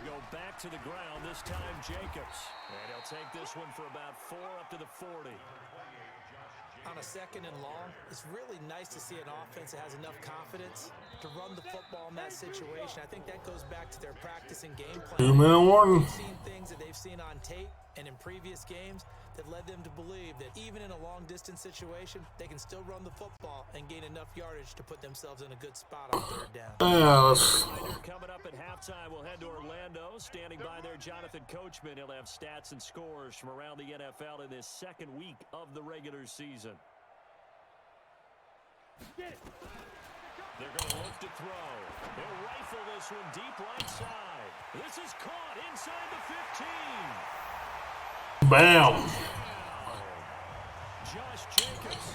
go back to the ground, this time Jacobs. And he'll take this one for about 4 up to the 40. On a 2nd and long, it's really nice to see an offense that has enough confidence to run the football in that situation. I think that goes back to their practice and game plan. 2-minute warning. They've seen things that they've seen on tape and in previous games that led them to believe that even in a long-distance situation, they can still run the football and gain enough yardage to put themselves in a good spot on 3rd down. Coming up at halftime, we'll head to Orlando. Standing by there, Jonathan Coachman. He'll have stats and scores from around the NFL in this 2nd week of the regular season. They're going to look to throw. They'll rifle this one deep right side. This is caught inside the 15. Bam. Josh Jacobs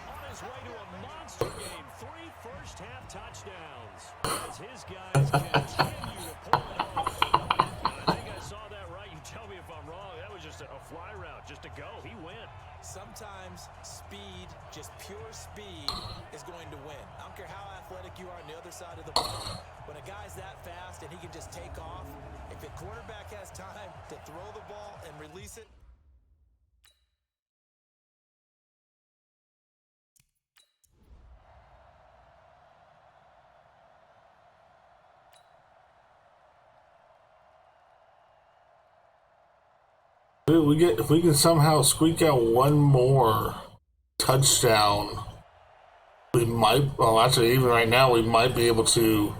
on his way to a monster game. 3 first-half touchdowns as his guys continue to pull it off. I think I saw that right. You tell me if I'm wrong. That was just a fly route, just to go. He went. Sometimes speed, just pure speed, is going to win. I don't care how athletic you are on the other side of the ball. When a guy's that fast and he can just take off, if the quarterback has time to throw the ball and release it, if we can somehow squeak out one more touchdown, we might. Well, actually, even right now, we might be able to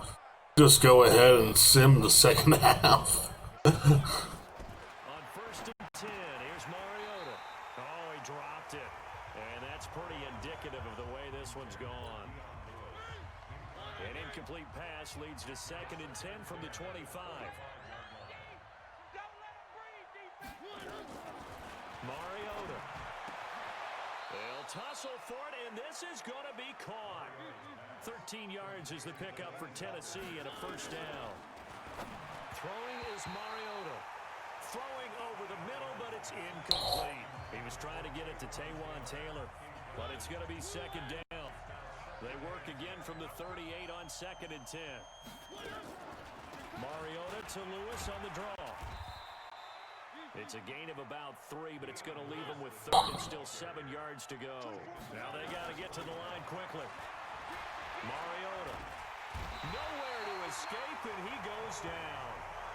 just go ahead and sim the second half. On 1st and 10, here's Mariota. Oh, he dropped it. And that's pretty indicative of the way this one's gone. An incomplete pass leads to 2nd and 10 from the 25. Mariota. They'll tussle for it, and this is going to be caught. 13 yards is the pickup for Tennessee and a 1st down. Throwing is Mariota. Throwing over the middle, but it's incomplete. He was trying to get it to Taywan Taylor, but it's going to be 2nd down. They work again from the 38 on 2nd and 10. Mariota to Lewis on the draw. It's a gain of about 3, but it's going to leave them with 3rd and still 7 yards to go. Now they got to get to the line quickly. Mariota Nowhere to escape, and he goes down.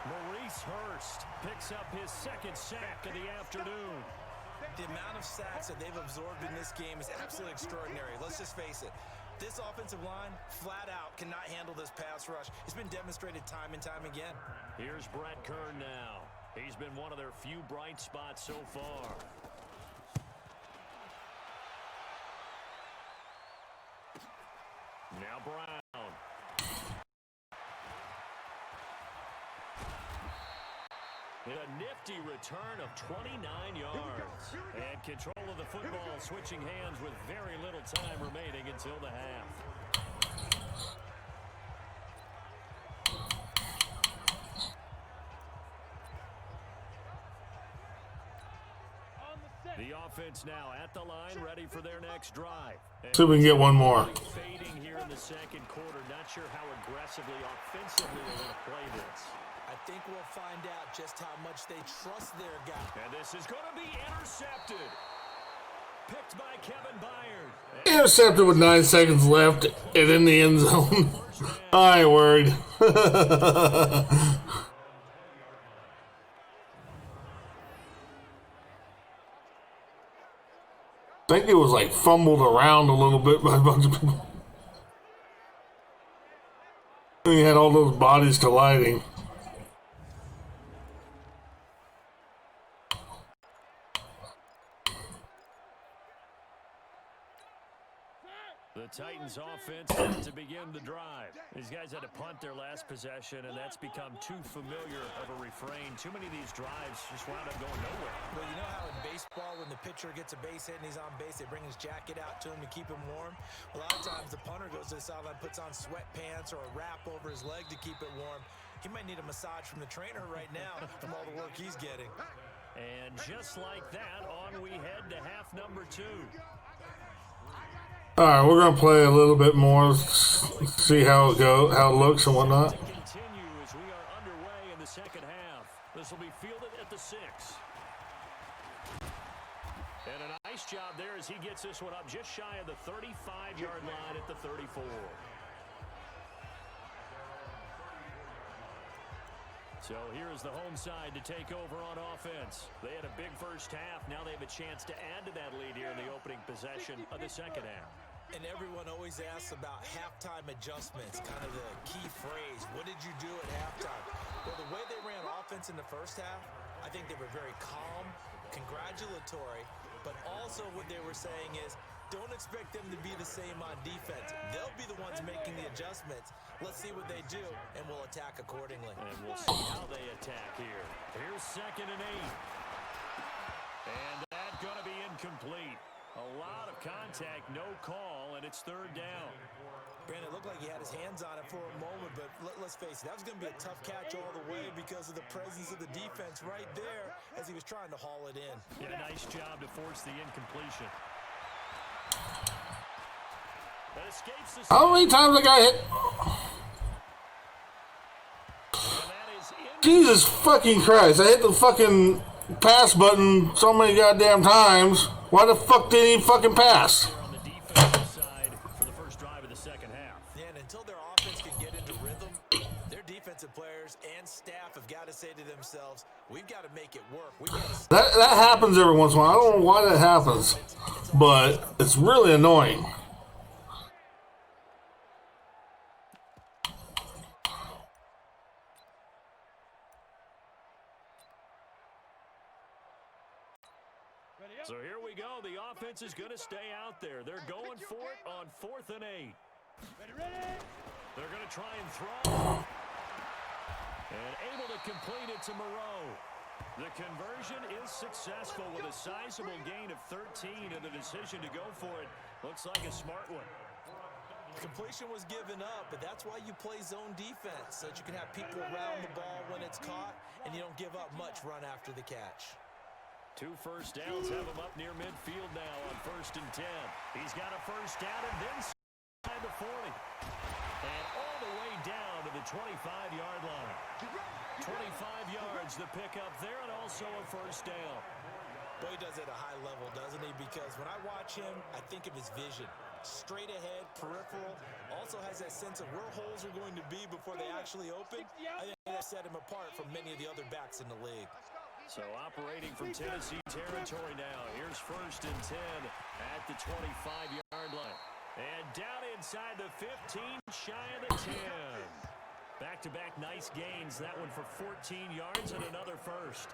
Maurice Hurst picks up his second sack of the afternoon. The amount of sacks that they've absorbed in this game is absolutely extraordinary. Let's just face it. This offensive line, flat out, cannot handle this pass rush. It's been demonstrated time and time again. Here's Brett Kern now. He's been one of their few bright spots so far. Now Brown. In a nifty return of 29 yards. And control of the football switching hands with very little time remaining until the half. The offense now at the line, ready for their next drive. See if we can get one more. Fading here in the second quarter. Not sure how aggressively, offensively they're going to play this. I think we'll find out just how much they trust their guy. And this is going to be intercepted. Picked by Kevin Byard. Intercepted with 9 seconds left and in the end zone. I ain't worried. I think it was like fumbled around a little bit by a bunch of people. And he had all those bodies colliding. The Titans offense set to begin the drive. These guys had to punt their last possession, and that's become too familiar of a refrain. Too many of these drives just wound up going nowhere. Well, you know how in baseball, when the pitcher gets a base hit and he's on base, they bring his jacket out to him to keep him warm? Well, a lot of times the punter goes to the sideline, puts on sweatpants or a wrap over his leg to keep it warm. He might need a massage from the trainer right now from all the work he's getting. And just like that, on we head to half number 2. All right, we're gonna play a little bit more, see how it goes, how it looks, and whatnot. Continue as we are underway in the second half. This will be fielded at the 6. And a nice job there as he gets this one up just shy of the 35-yard line at the 34. So here is the home side to take over on offense. They had a big first half. Now they have a chance to add to that lead here in the opening possession of the second half. And everyone always asks about halftime adjustments, kind of the key phrase. What did you do at halftime? Well, the way they ran offense in the first half, I think they were very calm, congratulatory, but also what they were saying is, don't expect them to be the same on defense. They'll be the ones making the adjustments. Let's see what they do, and we'll attack accordingly. And we'll see how they attack here. Here's 2nd and 8. And that's going to be incomplete. A lot of contact, no call, and it's 3rd down. Brandon, it looked like he had his hands on it for a moment, but let's face it, that was going to be a tough catch all the way because of the presence of the defense right there as he was trying to haul it in. Yeah, nice job to force the incompletion. How many times I got hit? Jesus fucking Christ, I hit the fucking pass button so many goddamn times. Why the fuck didn't he fucking pass? On the defensive side for the first drive of the second half. Yeah, and until their offense can get into rhythm, their defensive players and staff have got to say to themselves, we've got to make it work. That happens every once in a while. I don't know why that happens, but it's really annoying. So here we go. The offense is going to stay out there. They're going for it on 4th and 8. They're going to try and throw. And able to complete it to Moreau. The conversion is successful with a sizable gain of 13, and the decision to go for it looks like a smart one. Completion was given up, but that's why you play zone defense, so that you can have people around the ball when it's caught, and you don't give up much run after the catch. 2 first downs have him up near midfield now on 1st and 10. He's got a first down and then inside the 40. And all the way down to the 25-yard line. 25 yards the pickup there and also a first down. Boy, he does it at a high level, doesn't he? Because when I watch him, I think of his vision. straight ahead, peripheral, also has that sense of where holes are going to be before they actually open. I think that set him apart from many of the other backs in the league. So operating from Tennessee territory now. Here's 1st and 10 at the 25-yard line. And down inside the 15, shy of the 10. Back-to-back nice gains. That one for 14 yards and another first.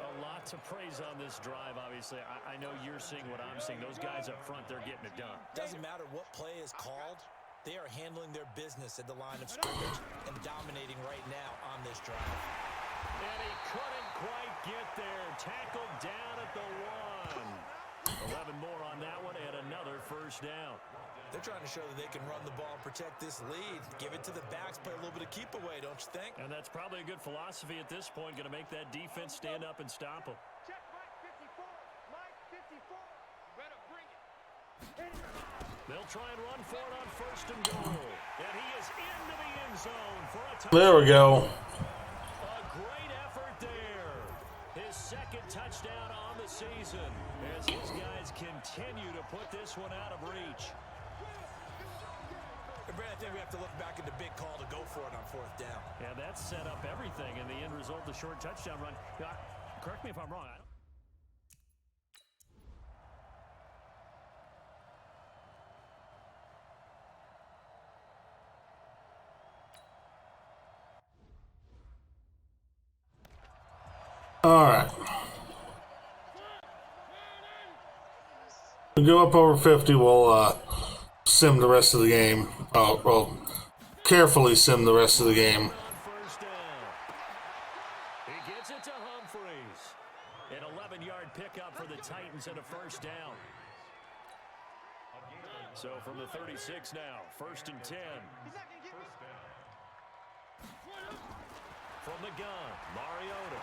A lot to praise on this drive, obviously. I know you're seeing what I'm seeing. Those guys up front, they're getting it done. Doesn't matter what play is called. They are handling their business at the line of scrimmage and dominating right now on this drive. And he couldn't quite get there. Tackled down at the 1. 11 more on that one and another first down. They're trying to show that they can run the ball and protect this lead. Give it to the backs, play a little bit of keep away, don't you think? And that's probably a good philosophy at this point. Going to make that defense stand up and stop them. Check Mike 54. Mike 54. Better bring it. They'll try and run for it on 1st and goal. And he is into the end zone for a touchdown. There we go. A great effort there. His 2nd touchdown on the season as his guys continue to put this one out of reach. And Brad, I think we have to look back at the big call to go for it on 4th down. Yeah, that set up everything in the end result, the short touchdown run. Correct me if I'm wrong. All right. We go up over 50. We'll sim the rest of the game. Well, carefully sim the rest of the game. First down. He gets it to Humphreys. An 11-yard pickup for the Titans and a first down. So from the 36 now, 1st and 10. From the gun, Mariota.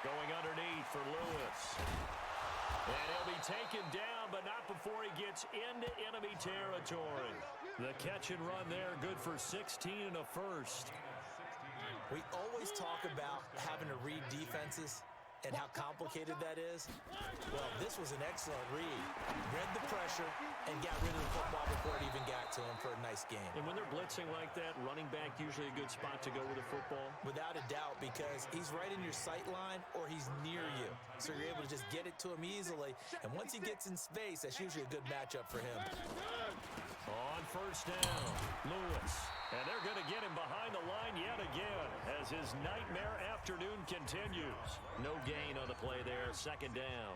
Going underneath for Lewis. And he'll be taken down, but not before he gets into enemy territory. The catch and run there, good for 16 and a first. We always talk about having to read defenses and how complicated that is. Well, this was an excellent read. Read the pressure and got rid of the football before it even got to him for a nice game. And when they're blitzing like that, running back usually a good spot to go with the football. Without a doubt, because he's right in your sight line or he's near you. So you're able to just get it to him easily. And once he gets in space, that's usually a good matchup for him. On 1st down, Lewis. And they're going to get him behind the line yet again as his nightmare afternoon continues. No gain on the play there, 2nd down.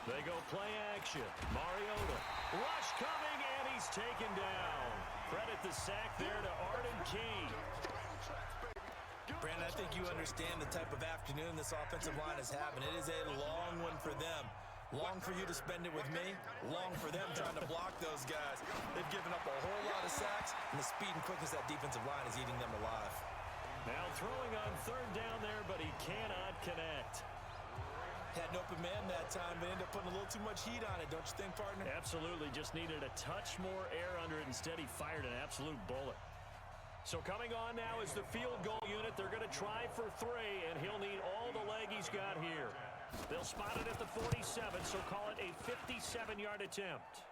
They go play action. Mariota. Rush coming, and he's taken down. Credit the sack there to Arden Key. Brandon, I think you understand the type of afternoon this offensive line is having. It is a long one for them. Long for you to spend it with me. Long for them trying to block those guys. They've given up a whole lot of sacks, and the speed and quickness of that defensive line is eating them alive. Now throwing on 3rd down there, but he cannot connect. Had an open man that time, but ended up putting a little too much heat on it, don't you think, partner? Absolutely. Just needed a touch more air under it. Instead, he fired an absolute bullet. So coming on now is the field goal unit. They're going to try for 3, and he'll need all the leg he's got here. They'll spot it at the 47, so call it a 57-yard attempt.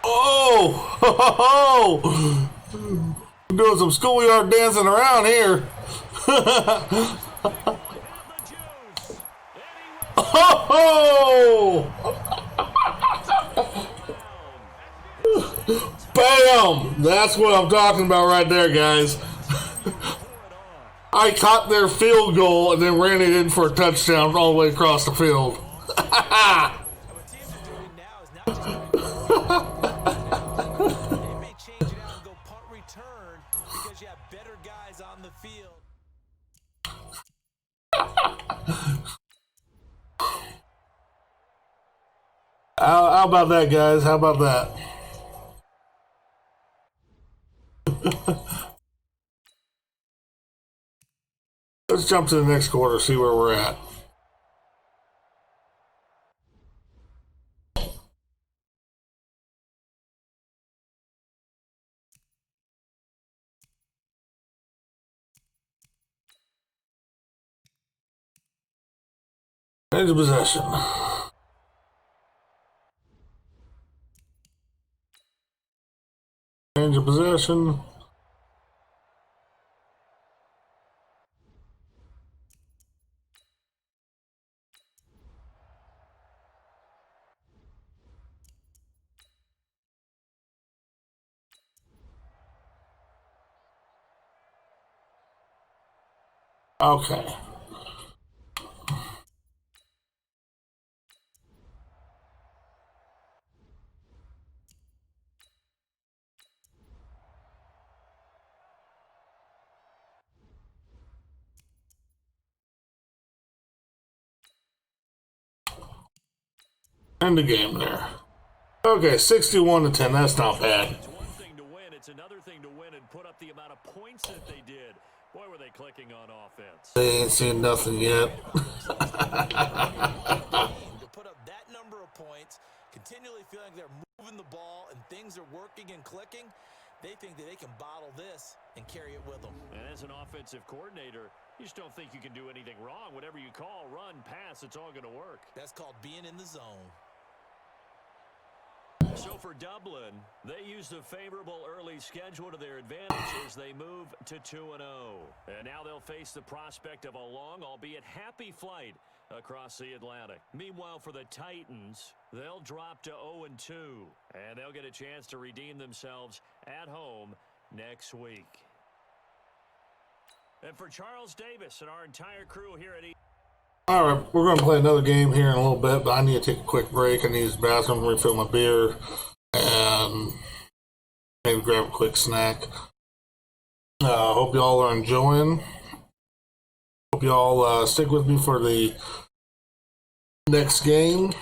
Oh! We're doing some schoolyard dancing around here. Oh! Bam! That's what I'm talking about right there, guys. I caught their field goal and then ran it in for a touchdown all the way across the field. What teams are doing now is not just they may change it out and go punt return because you have better guys on the field. How about that, guys? How about that? Let's jump to the next quarter, see where we're at. Change of possession. Change of possession. Okay. End the game there. Okay, 61-10. That's not bad. It's one thing to win. It's another thing to win and put up the amount of points that they did. Boy, were they clicking on offense. They ain't seen nothing yet. To put up that number of points, continually feeling they're moving the ball and things are working and clicking, they think that they can bottle this and carry it with them. And as an offensive coordinator, you just don't think you can do anything wrong. Whatever you call, run, pass, it's all going to work. That's called being in the zone. So for Dublin, they used a favorable early schedule to their advantage as they move to 2-0. And now they'll face the prospect of a long, albeit happy flight across the Atlantic. Meanwhile, for the Titans, they'll drop to 0-2. And they'll get a chance to redeem themselves at home next week. And for Charles Davis and our entire crew here at All right, we're going to play another game here in a little bit, but I need to take a quick break. I need to use the bathroom, refill my beer, and maybe grab a quick snack. Hope y'all are enjoying. Hope y'all stick with me for the next game.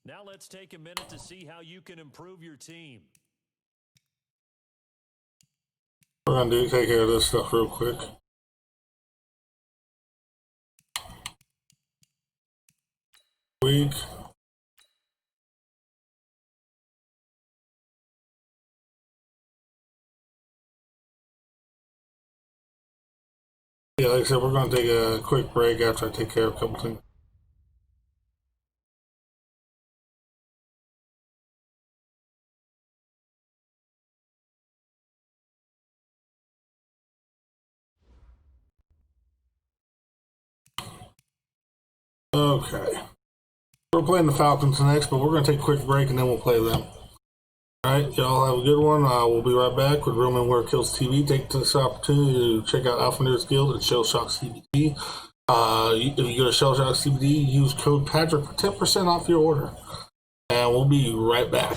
Now let's take a minute to see how you can improve your team. We're going to take care of this stuff real quick. Week. Yeah, like I said, we're going to take a quick break after I take care of a couple things. Okay. We're playing the Falcons next, but we're going to take a quick break and then we'll play them. Alright, y'all have a good one. We'll be right back with Real Men Wear Kilts TV. Take this opportunity to check out Alpha Nerds Guild and Shell Shock CBD. If you go to Shell Shock CBD, use code Patrick for 10% off your order. And we'll be right back.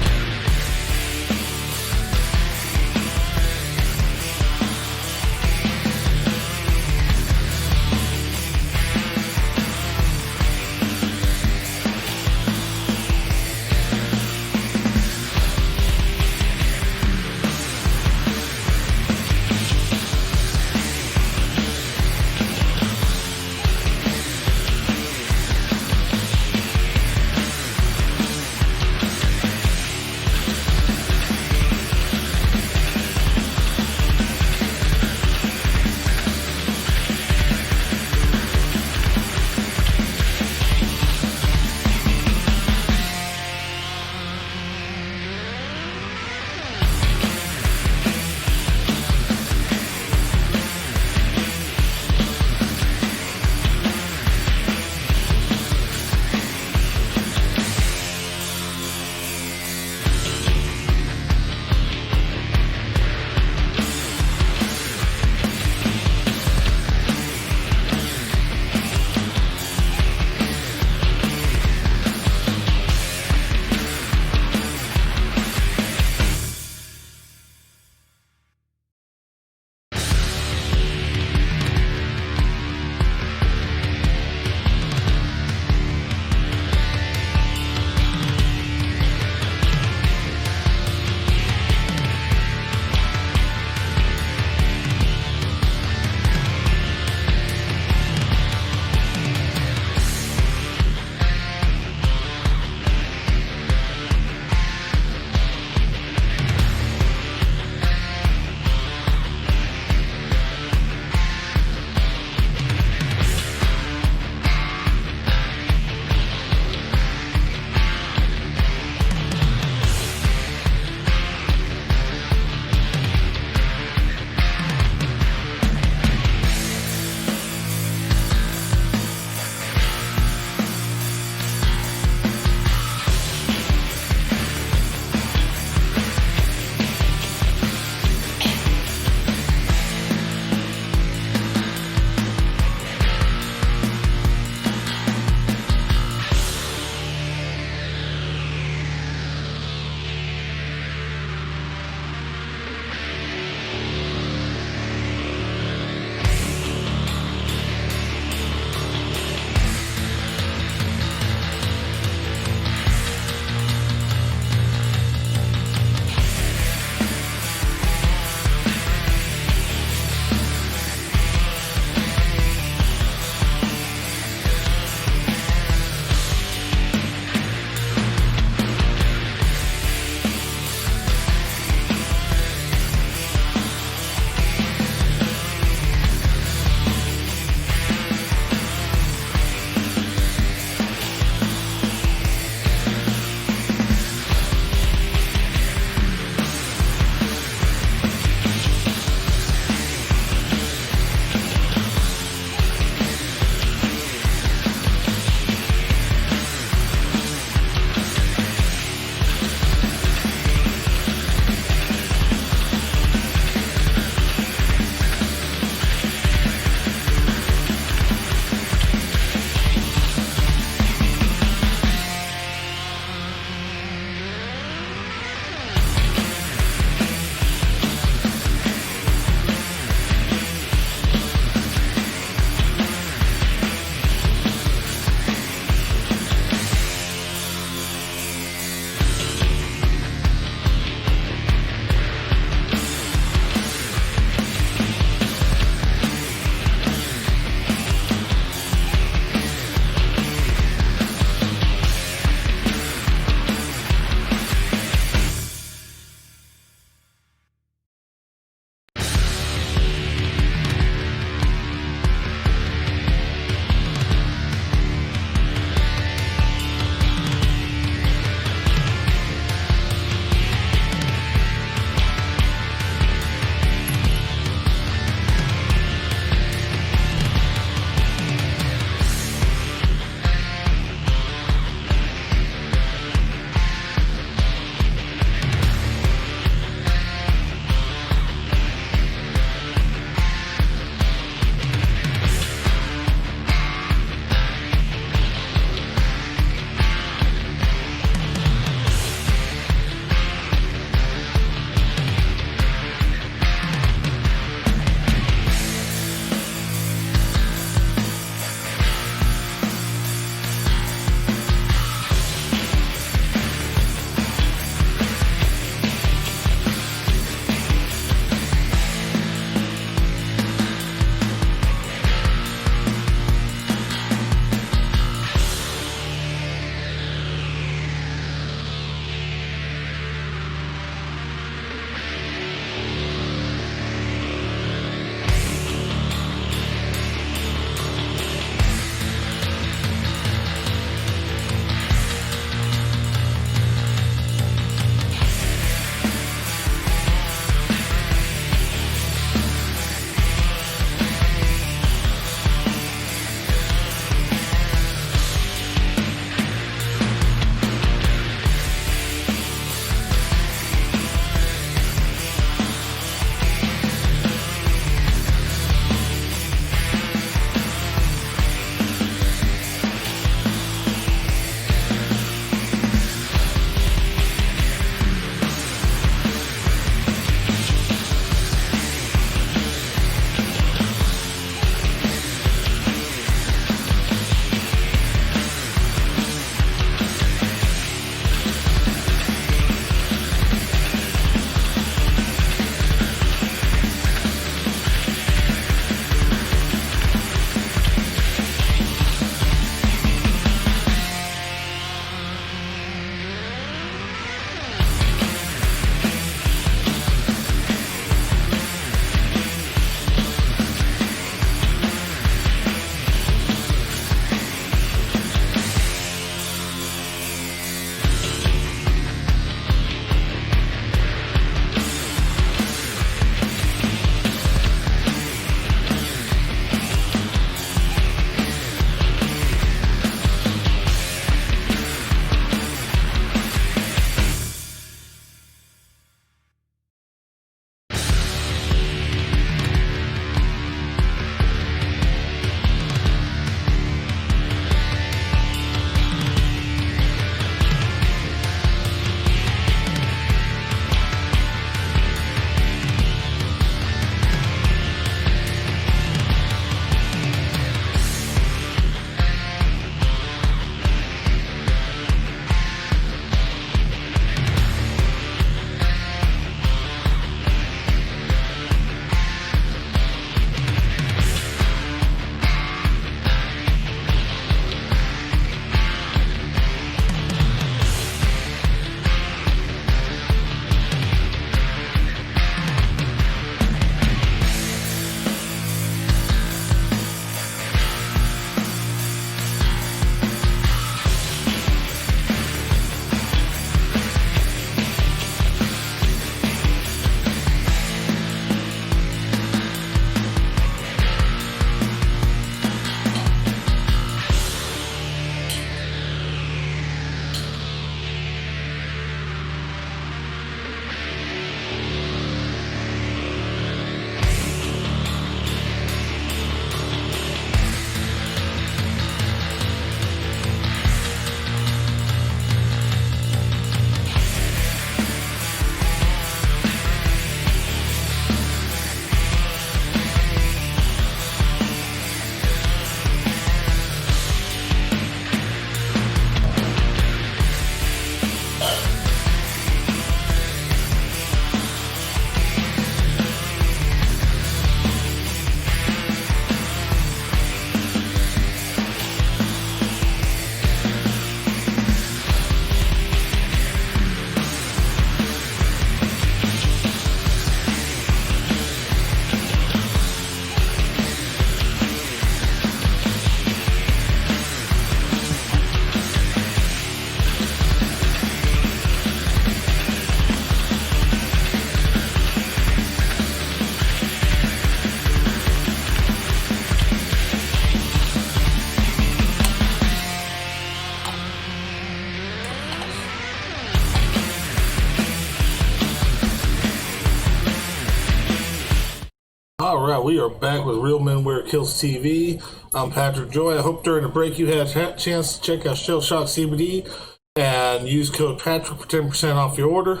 We are back with Real Men Wear Kilts TV. I'm Patrick Joy. I hope during the break you had a chance to check out Shell Shock CBD and use code Patrick for 10% off your order.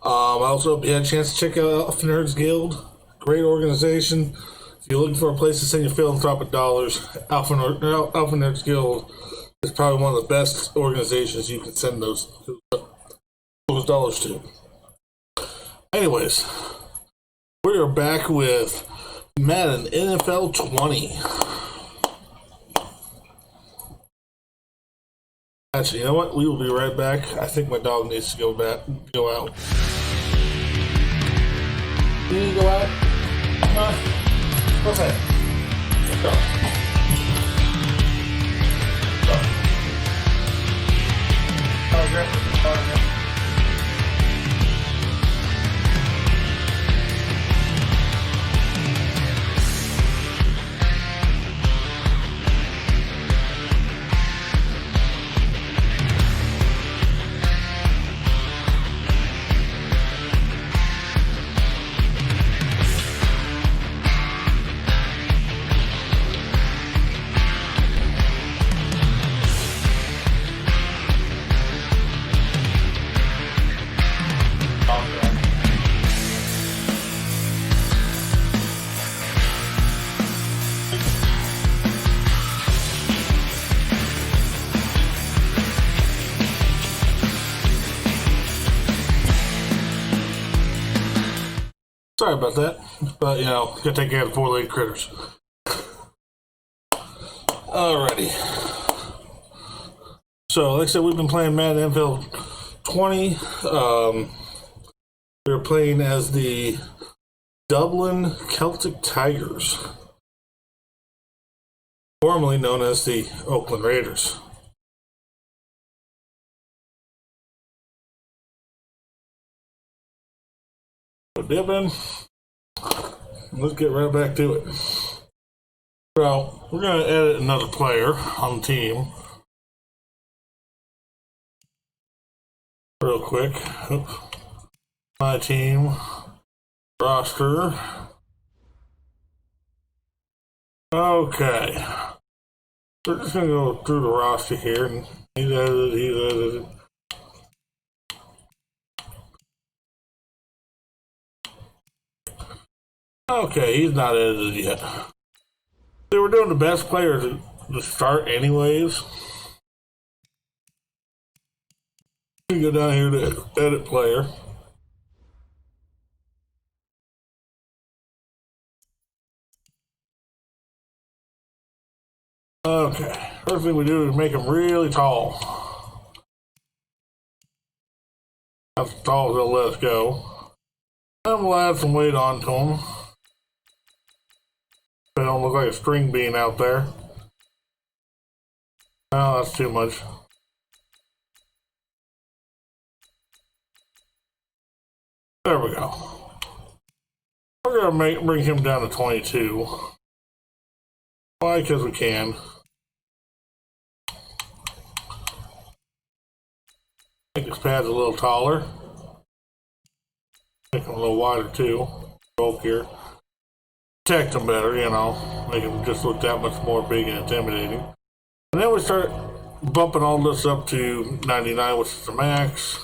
I also hope you had a chance to check out Alpha Nerds Guild. Great organization. If you're looking for a place to send your philanthropic dollars, Alpha Nerds Guild is probably one of the best organizations you can send those dollars to. Anyways, we are back with Madden NFL 20. Actually, you know what? We will be right back. I think my dog needs to go out. You need to go out? What's that? Let's go. Sorry about that, but you know, gotta take care of the four-legged critters. Alrighty. So, like I said, we've been playing Madden NFL 20. We're playing as the Dublin Celtic Tigers, formerly known as the Oakland Raiders. Dipping. Let's get right back to it. So, we're going to edit another player on the team. Real quick. Oops. My team. Roster. Okay. We're just going to go through the roster here. And he's edited. Okay, he's not edited yet. They were doing the best player to start anyways. We go down here to edit player. Okay, first thing we do is make him really tall. That's as tall as they'll let us go. And we'll add some weight onto him. They don't look like a string bean out there. Oh, that's too much. There we go. We're gonna bring him down to 22. Why? Because we can. Make his pads a little taller. Make them a little wider too. Bulkier. Protect them better, you know. Make them just look that much more big and intimidating. And then we start bumping all this up to 99, which is the max.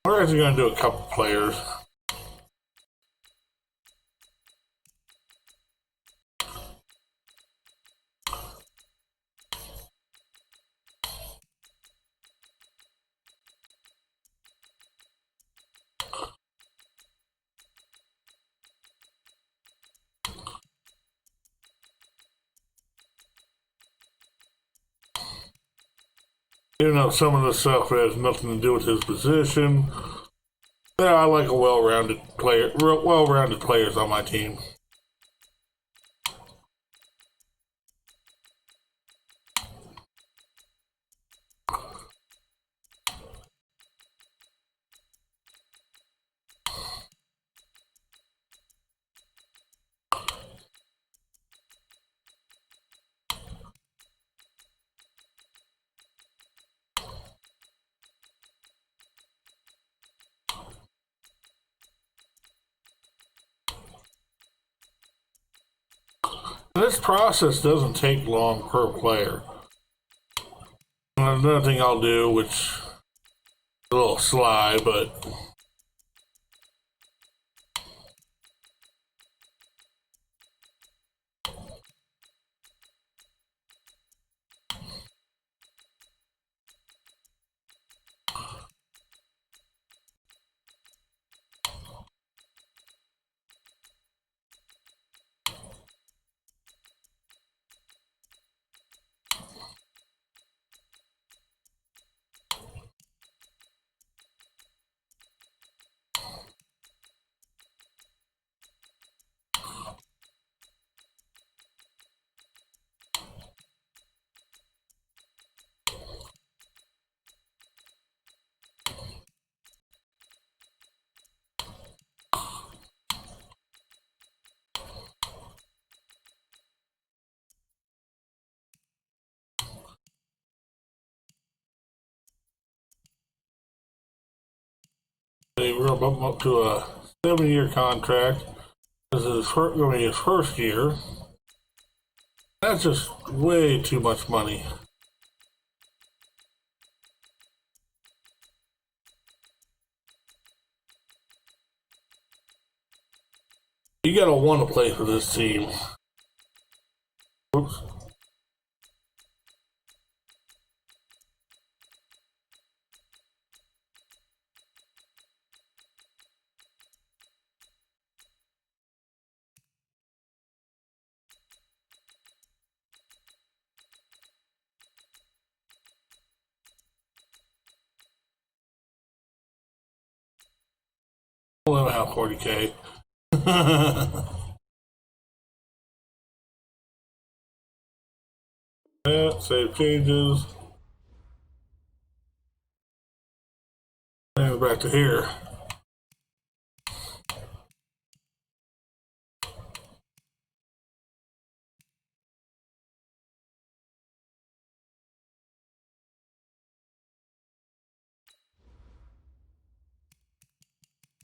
We're actually going to do a couple players. You know, some of the stuff has nothing to do with his position. Yeah, I like a well-rounded player, well-rounded players on my team. This process doesn't take long per player. Another thing I'll do, which is a little sly, but we're going to bump him up to a 7-year contract. This is going to be his first year. That's just way too much money. You gotta want to play for this team. Oops. We'll have 40K. Yeah, save changes. And back to here.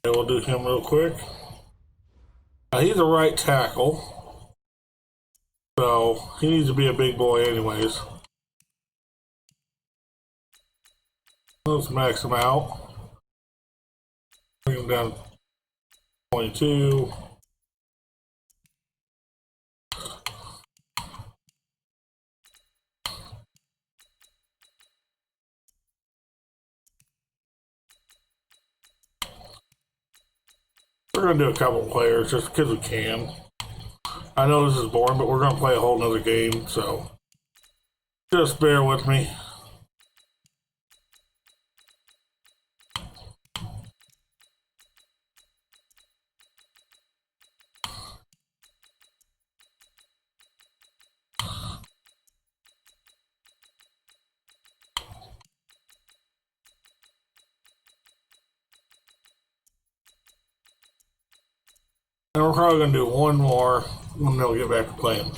Okay, we'll do him real quick. He's a right tackle, so he needs to be a big boy anyways. Let's max him out. Bring him down to 22. We're going to do a couple players just because we can. I know this is boring, but we're going to play a whole nother game, so just bear with me. And we're probably going to do one more when they'll get back to playing.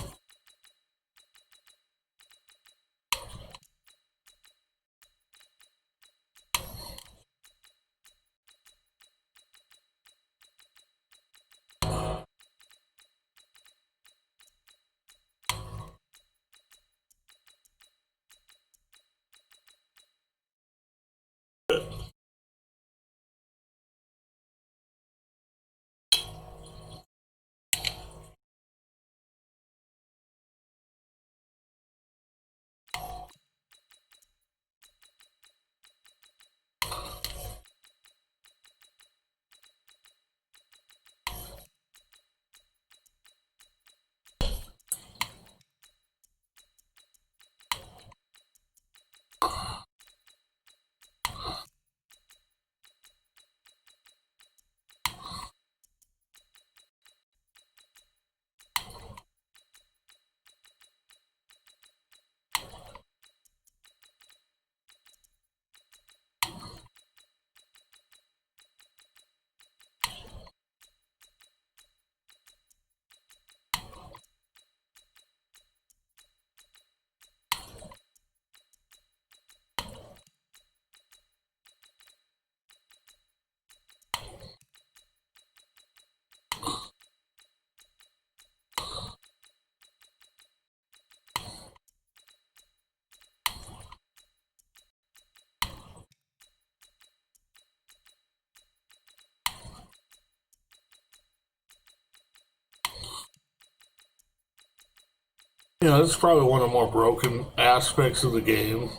You know, it's probably one of the more broken aspects of the game,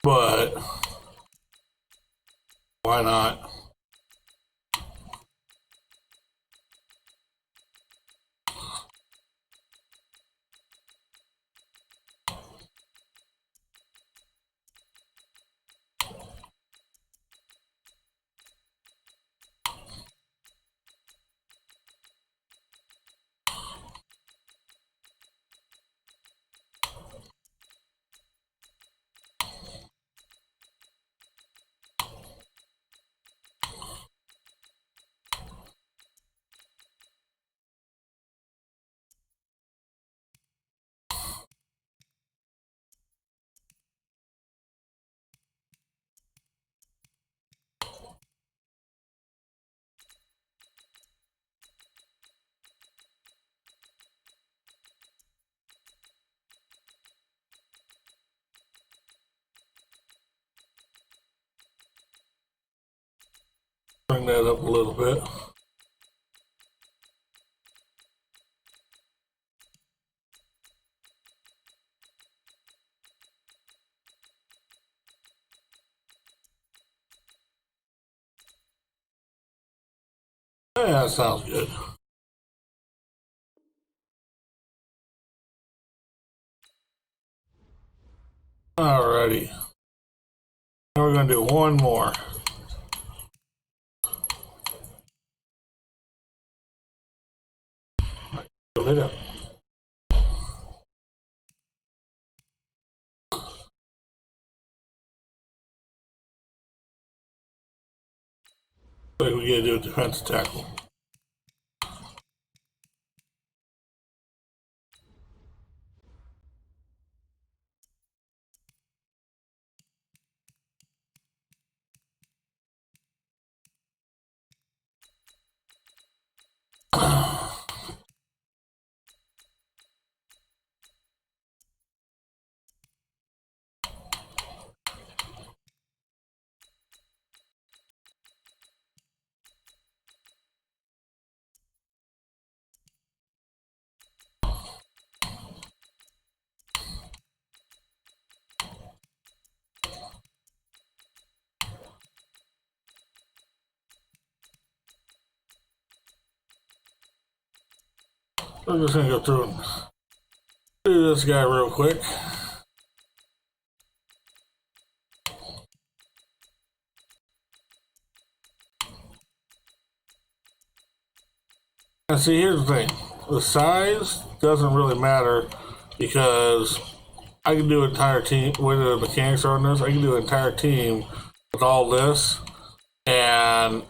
but why not? Bring that up a little bit. Yeah, that sounds good. Alrighty. Now we're going to do one more. Fill it up. Like we got to do a defensive tackle. I'm just going to go through and do this guy real quick. And see, here's the thing. The size doesn't really matter because I can do an entire team, with the mechanics are on this, I can do an entire team with all this and,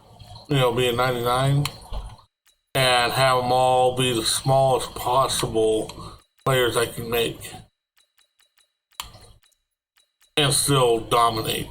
you know, be a 99 and have them all be the smallest possible players I can make and still dominate.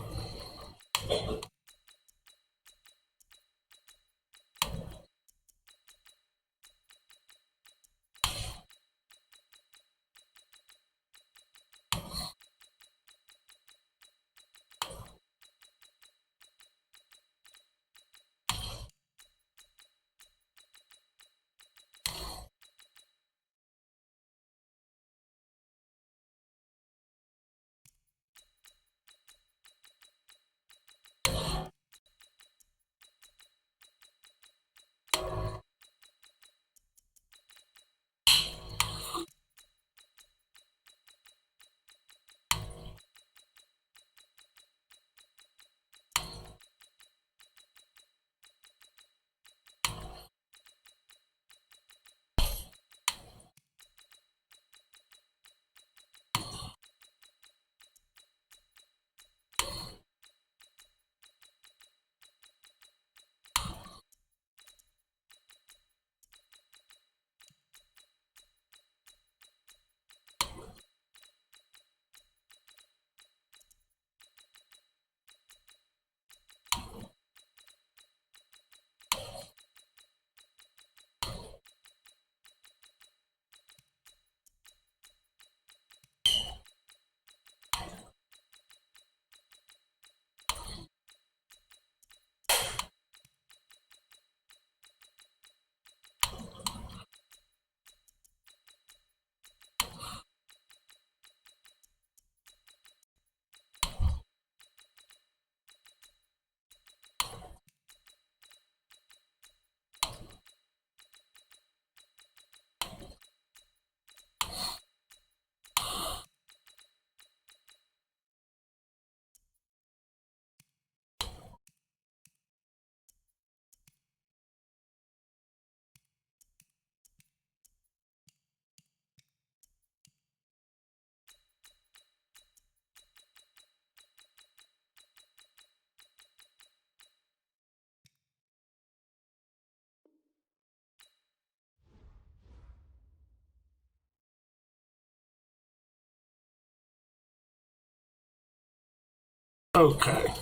Okay.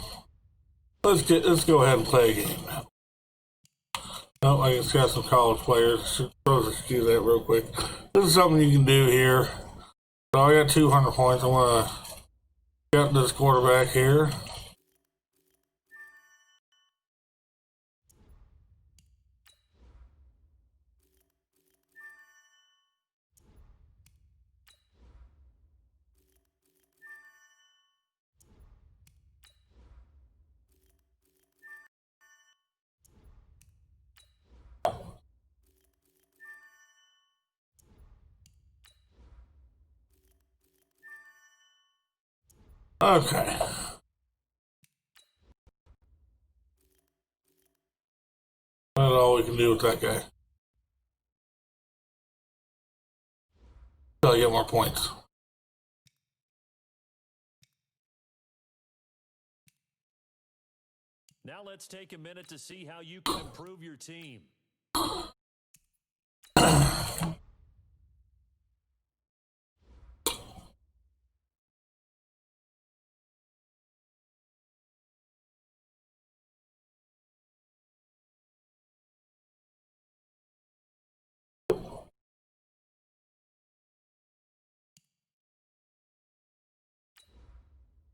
Let's go ahead and play a game now. Oh, I just got some college players. Should do that real quick. This is something you can do here. So I got 200 points. I want to get this quarterback here. Okay. That's all we can do with that guy. So I get more points. Now let's take a minute to see how you can improve your team.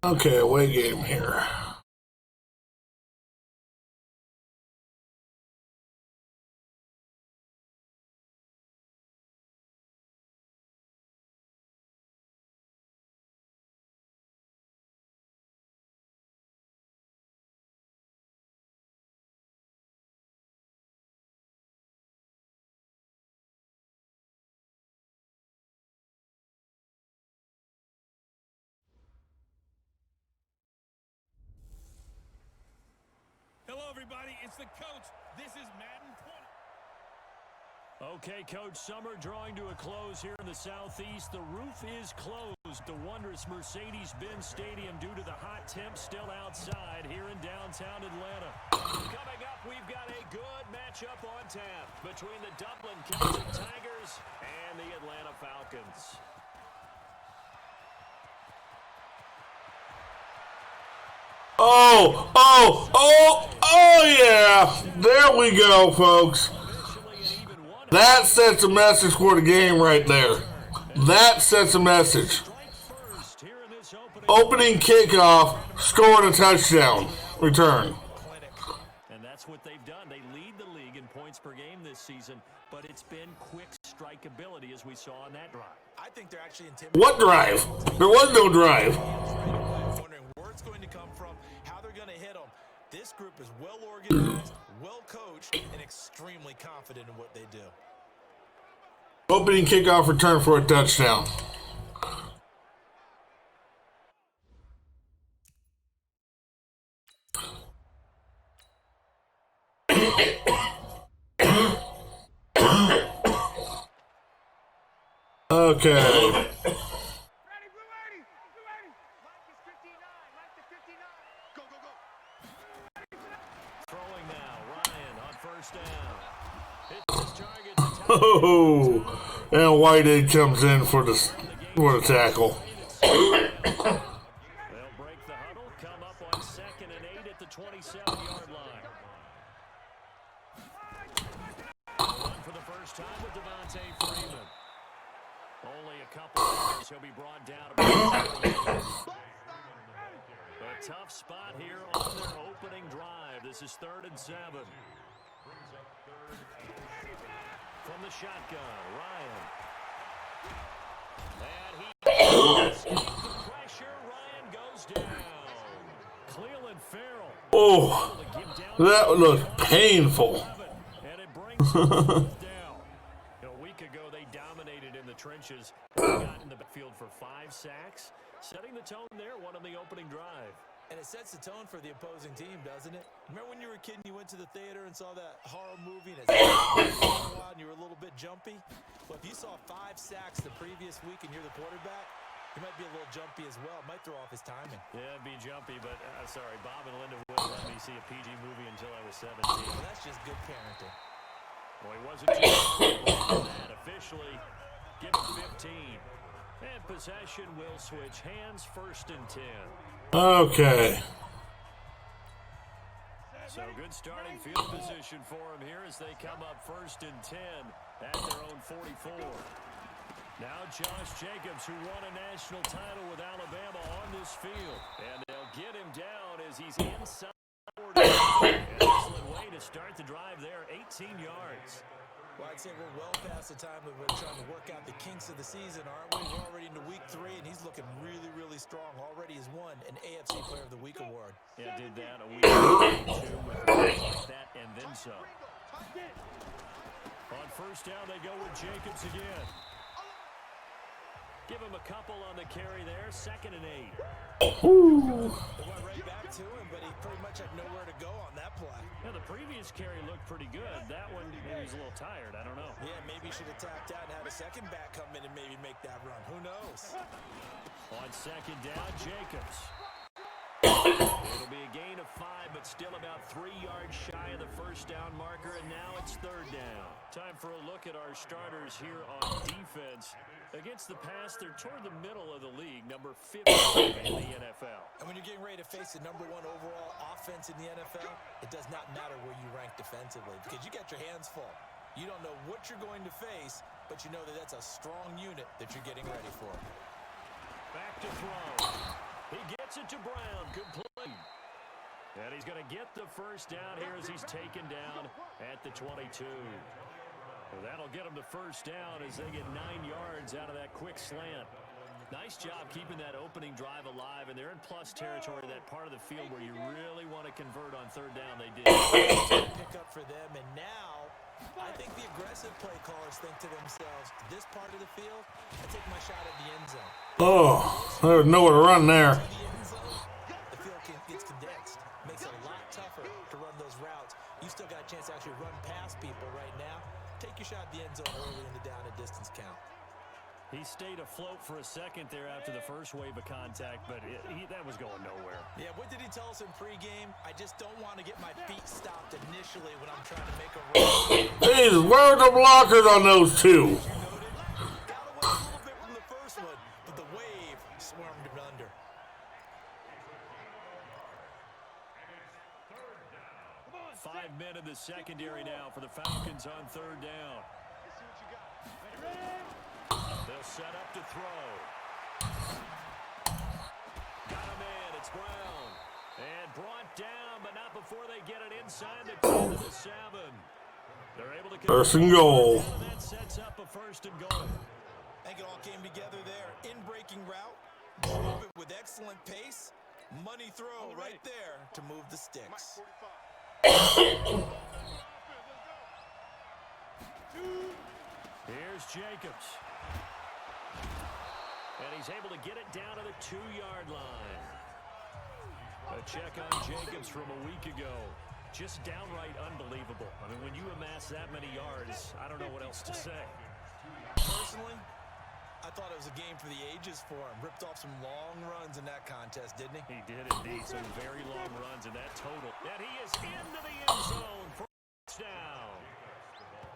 Okay, away game here. Hello, everybody. It's the coach. This is Madden 20. Okay, Coach, summer drawing to a close here in the Southeast. The roof is closed. The wondrous Mercedes-Benz Stadium due to the hot temps still outside here in downtown Atlanta. Coming up, we've got a good matchup on tap between the Dublin Kilts and Tigers and the Atlanta Falcons. Oh, yeah. There we go, folks. That sets a message for the game right there. That sets a message. Opening kickoff, scoring a touchdown. Return. And that's what they've done. They lead the league in points per game this season, but it's been quick strikeability as we saw on that drive. I think they're actually intimidating. What drive? There was no drive. Wondering where it's going to come from, how they're going to hit them. This group is well organized, well coached, and extremely confident in what they do. Opening kickoff return for a touchdown. Okay. Ready, Blue 80. Blue 80. Mike is 59. Mike to 59. Go, go, go. Throwing now, Ryan on first down. Hits his target to Oh, and Whitehead comes in for the tackle. They'll break the huddle, come up on 2nd and 8 at the 27-yard line. Run for the first time with Devontae Freeman. Only a couple of yards, he'll be brought down. A tough spot here on their opening drive. This is 3rd and 7. From the shotgun, Ryan. And he escaped the pressure. Ryan goes down. Cleveland Farrell. Oh, that looked painful. And it brings them down. A week ago, they dominated in the trenches. They got in the backfield for 5 sacks. Setting the tone there, one on the opening drive. And it sets the tone for the opposing team, doesn't it? Remember when you were a kid and you went to the theater and saw that horror movie and you were a little bit jumpy? Well, if you saw 5 sacks the previous week and you're the quarterback, he might be a little jumpy as well. Might throw off his timing. Yeah, it'd be jumpy, but sorry, Bob and Linda wouldn't let me see a PG movie until I was 17. Well, that's just good parenting. Well, he wasn't too far from that. Officially, give him 15. And possession will switch hands, 1st and 10. Okay. So good starting field position for him here as they come up 1st and 10 at their own 44. Now Josh Jacobs, who won a national title with Alabama, on this field. And they'll get him down as he's inside. Excellent way to start the drive there, 18 yards. Well, I'd say we're well past the time that we're trying to work out the kinks of the season, aren't we? We're already into week 3, and he's looking really, really strong. Already has won an AFC Player of the Week award. Yeah, did that a week ago, too, with things like that and then some. On 1st down, they go with Jacobs again. Give him a couple on the carry there, 2nd and 8. They went right back to him, but he pretty much had nowhere to go on that play. Yeah, the previous carry looked pretty good. That one, maybe he was a little tired. I don't know. Yeah, maybe he should have tapped out and had a second back come in and maybe make that run. Who knows? On 2nd down, Jacobs. It'll be a gain of 5, but still about 3 yards shy of the 1st down marker, and now it's 3rd down. Time for a look at our starters here on defense. Against the pass, they're toward the middle of the league, number 50 in the NFL. And when you're getting ready to face the #1 overall offense in the NFL, it does not matter where you rank defensively because you got your hands full. You don't know what you're going to face, but you know that that's a strong unit that you're getting ready for. Back to throw. He gets it to Brown. Complete. And he's going to get the 1st down here as he's taken down at the 22. Well, that'll get them the 1st down as they get 9 yards out of that quick slant. Nice job keeping that opening drive alive, and they're in plus territory, that part of the field where you really want to convert on 3rd down. They did. Pick up for them, and now I think the aggressive play callers think to themselves, this part of the field, I take my shot at the end zone. Oh, there's nowhere to run there. The field gets condensed. Makes it a lot tougher to run those routes. You still got a chance to actually run past people right now. Take your shot at the end zone early in the down and distance count. He stayed afloat for a second there after the first wave of contact, but that was going nowhere. Yeah, what did he tell us in pregame? I just don't want to get my feet stopped initially when I'm trying to make a run. Jeez, where are the blockers on those two? Got away a little bit from the first one, but the wave swarmed him under. Five men in the secondary now for the Falcons on 3rd down. They'll set up to throw. Got him in. It's Brown. And brought down, but not before they get it inside the 10 to the 7. They're able to 1st and goal. That sets up a 1st and goal. I think it all came together there. In-breaking route. Drove it with excellent pace. Money throw right there to move the sticks. Here's Jacobs. And he's able to get it down to the 2-yard line. A check on Jacobs from a week ago. Just downright unbelievable. I mean, when you amass that many yards, I don't know what else to say. Personally, I thought it was a game for the ages for him. Ripped off some long runs in that contest, didn't he? He did indeed. Some very long runs in that total. And he is into the end zone for a touchdown.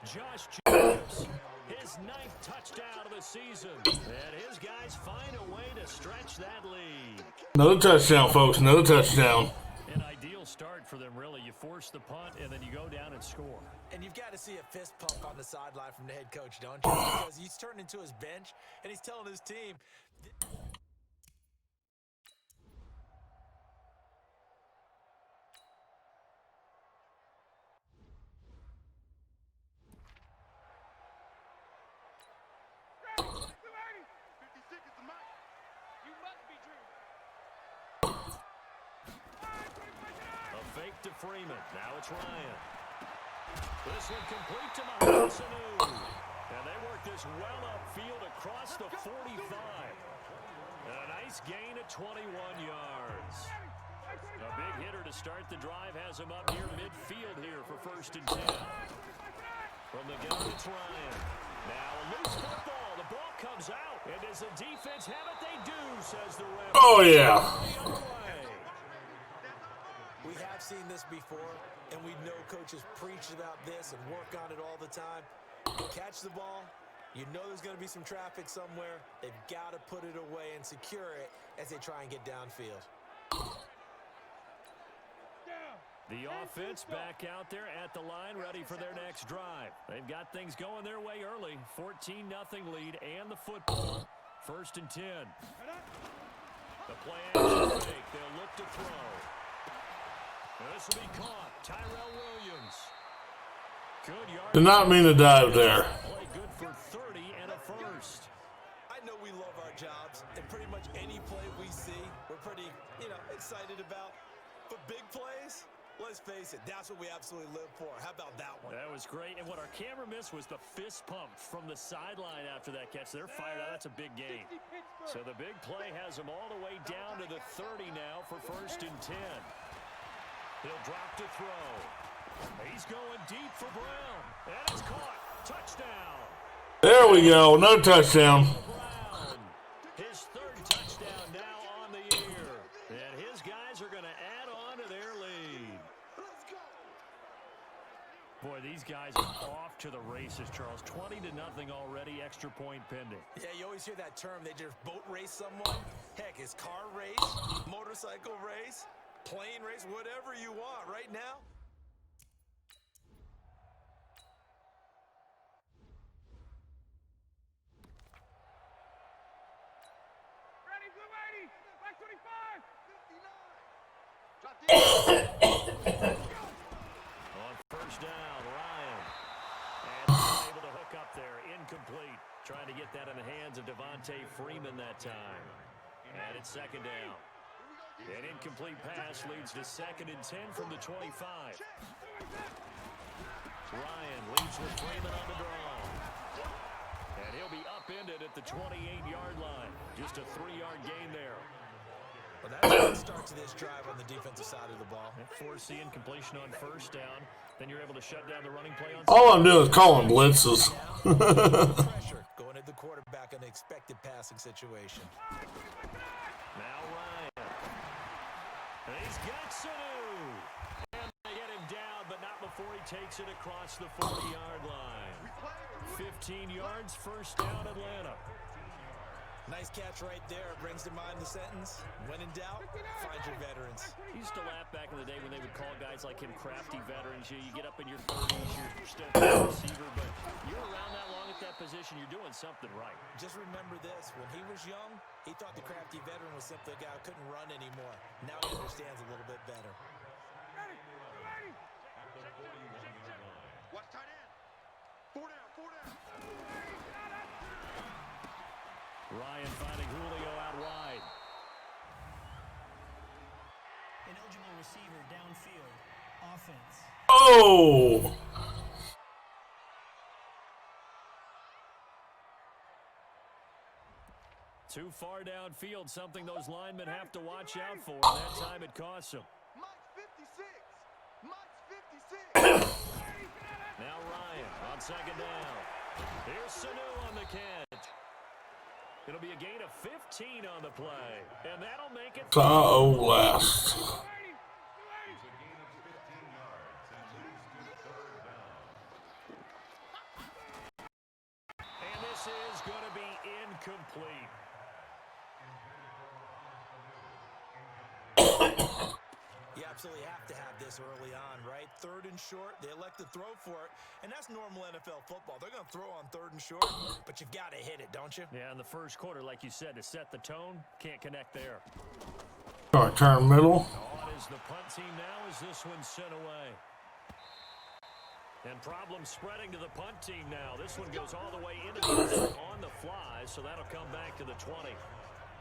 Josh Jacobs, his 9th touchdown of the season. And his guys find a way to stretch that lead. Another touchdown, folks. Another touchdown. An ideal start for them, really. You force the punt, and then you go down and score. And you've got to see a fist pump on the sideline from the head coach, don't you? Because he's turned into his bench, and he's telling his team... To Freeman. Now it's Ryan. This one complete to Mohamed Sanu. And they work this well upfield across the 45. And a nice gain of 21 yards. A big hitter to start the drive has him up near midfield here for 1st and 10. From the gun, it's Ryan. Now a loose football. The ball comes out. And does the defense have it? They do, says the ref. Oh, yeah. We have seen this before, and we know coaches preach about this and work on it all the time. You catch the ball, you know there's going to be some traffic somewhere. They've got to put it away and secure it as they try and get downfield. The offense back out there at the line, ready for their next drive. They've got things going their way early. 14-0 lead and the football. 1st and 10. The play action fake. They'll look to throw. This will be caught. Tyrell Williams. Good yard. Did not mean to dive there. Play good for 30 and a first. I know we love our jobs, and pretty much any play we see, we're pretty, excited about. But big plays, let's face it, that's what we absolutely live for. How about that one? That was great. And what our camera missed was the fist pump from the sideline after that catch. They're fired out. That's a big gain. So the big play has them all the way down to the 30 now for 1st and 10. He'll drop to throw. He's going deep for Brown. And it's caught. Touchdown. There we go. No touchdown. Brown. His 3rd touchdown now on the year. And his guys are going to add on to their lead. Boy, these guys are off to the races, Charles. 20-0 already, extra point pending. Yeah, you always hear that term. They just boat race someone. Heck, it's car race, motorcycle race, plane race, whatever you want right now. Ready, blue 80, black 25. 59. On 1st down, Ryan. And able to hook up there. Incomplete. Trying to get that in the hands of Devontae Freeman that time. And it's 2nd down. An incomplete pass leads to 2nd and 10 from the 25. Ryan leads with Freeman on the draw. And he'll be upended at the 28-yard line. Just a 3-yard gain there. Well, that's a good start to this drive on the defensive side of the ball. Force the incompletion on 1st down. Then you're able to shut down the running play on. All I'm doing is calling blitzes. Pressure going at the quarterback in an expected passing situation. Now Ryan. And he's got Sanu. And they get him down, but not before he takes it across the 40-yard line. 15 yards, 1st down, Atlanta. Nice catch right there. Brings to mind the sentence, when in doubt, find your veterans. He used to laugh back in the day when they would call guys like him crafty veterans. You get up in your 30s, you're still a receiver, but you're around that long at that position, you're doing something right. Just remember this, when he was young, he thought the crafty veteran was simply a guy who couldn't run anymore. Now he understands a little bit better. Ready, blue 80. Watch tight end. 4 down, 4 down. Ryan finding Julio out wide. An eligible receiver downfield. Offense. Oh! Too far downfield, something those linemen have to watch out for, and that time it costs them. Mike's 56. Now Ryan on 2nd down. Here's Sanu on the catch. It'll be a gain of 15 on the play, and that'll make it. Last. And this is going to be incomplete. You absolutely have to have this early on, right? 3rd and short, they elect to throw for it, and that's normal NFL football. They're going to throw on 3rd and short, but you've got to hit it, don't you? Yeah, in the 1st quarter, like you said, to set the tone, can't connect there. All right, turn middle. On is the punt team now as this one's sent away. And problems spreading to the punt team now. This one goes all the way into the on the fly, so that'll come back to the 20.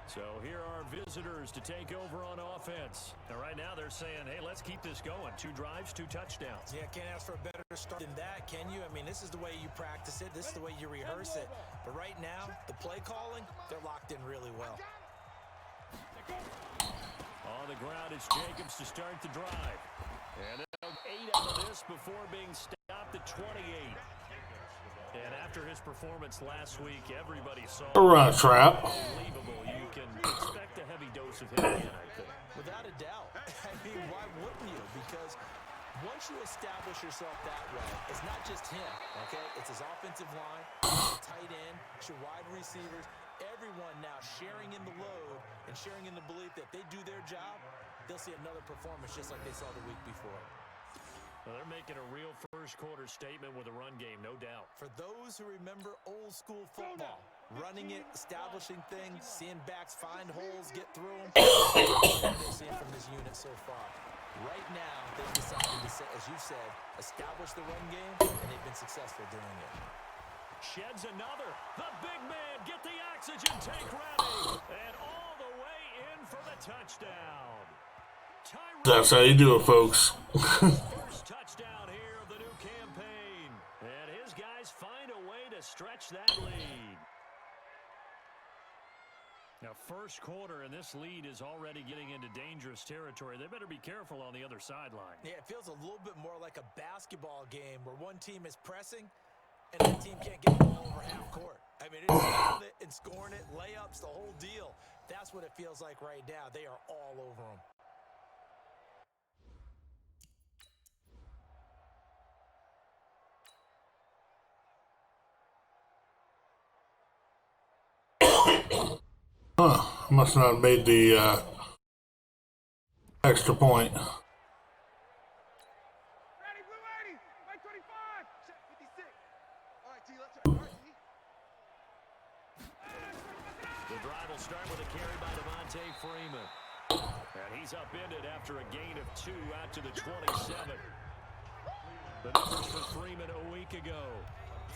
So here are visitors to take over on offense. And right now they're saying, hey, let's keep this going. 2 drives, 2 touchdowns. Yeah, can't ask for a better start than that, can you? I mean, this is the way you practice it. This is the way you rehearse it. But right now, the play calling, they're locked in really well. On the ground, it's Jacobs to start the drive. And 8 out of this before being stopped at 28. And after his performance last week, everybody saw A run trap. unbelievable. You can expect a heavy dose of him again, I think. Without a doubt. I mean, why wouldn't you? Because once you establish yourself that way, it's not just him, okay? It's his offensive line, it's tight end, it's your wide receivers, everyone now sharing in the load and sharing in the belief that they do their job, they'll see another performance just like they saw the week before. Well, they're making a real first-quarter statement with a run game, no doubt. For those who remember old-school football, running it, establishing things, seeing backs find holes, get through them, what they're seeing from this unit so far. Right now, they've decided to, as you said, establish the run game, and they've been successful doing it. Sheds another. The big man, get the oxygen tank ready. And all the way in for the touchdown. That's how you do it, folks. First touchdown here of the new campaign. And his guys find a way to stretch that lead. Now, first quarter, and this lead is already getting into dangerous territory. They better be careful on the other sideline. Yeah, it feels a little bit more like a basketball game where one team is pressing and the team can't get the ball over half court. I mean, it's stealing it and scoring it, layups, the whole deal. That's what it feels like right now. They are all over them. Huh. Must not have made the extra point. Ready, blue 80, right 25, check 56. All right, T, let's go. All right, T. The drive will start with a carry by Devontae Freeman. And he's upended after a gain of 2 out to the 27. The numbers for Freeman a week ago.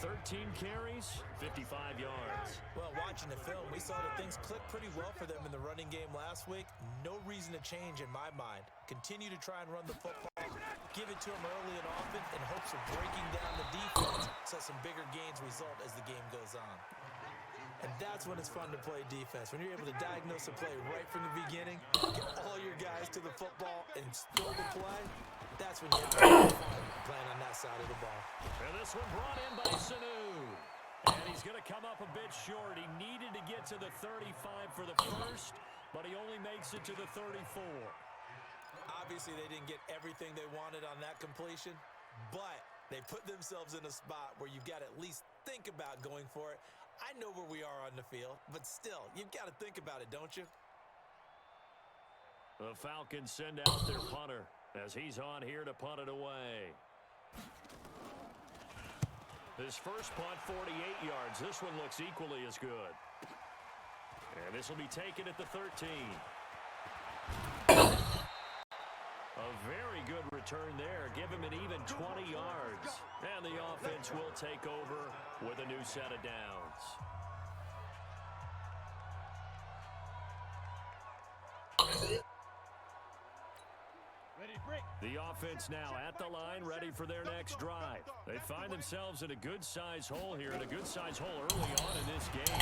13 carries, 55 yards. Well, watching the film, we saw that things clicked pretty well for them in the running game last week. No reason to change in my mind. Continue to try and run the football. Give it to them early and often in hopes of breaking down the defense so some bigger gains result as the game goes on. And that's when it's fun to play defense. When you're able to diagnose a play right from the beginning, get all your guys to the football and spill the play, that's when you have fun playing on that side of the ball. And this one brought in by Sanu. And he's going to come up a bit short. He needed to get to the 35 for the first, but he only makes it to the 34. Obviously, they didn't get everything they wanted on that completion, but they put themselves in a spot where you've got to at least think about going for it. I know where we are on the field, but still, you've got to think about it, don't you? The Falcons send out their punter as he's on here to punt it away. His first punt, 48 yards. This one looks equally as good. And this will be taken at the 13. A very good return there. Give him an even 20 yards. And the offense will take over with a new set of downs. Ready, break. The offense now at the line, ready for their next drive. They find themselves in a good-sized hole here, and a good-sized hole early on in this game.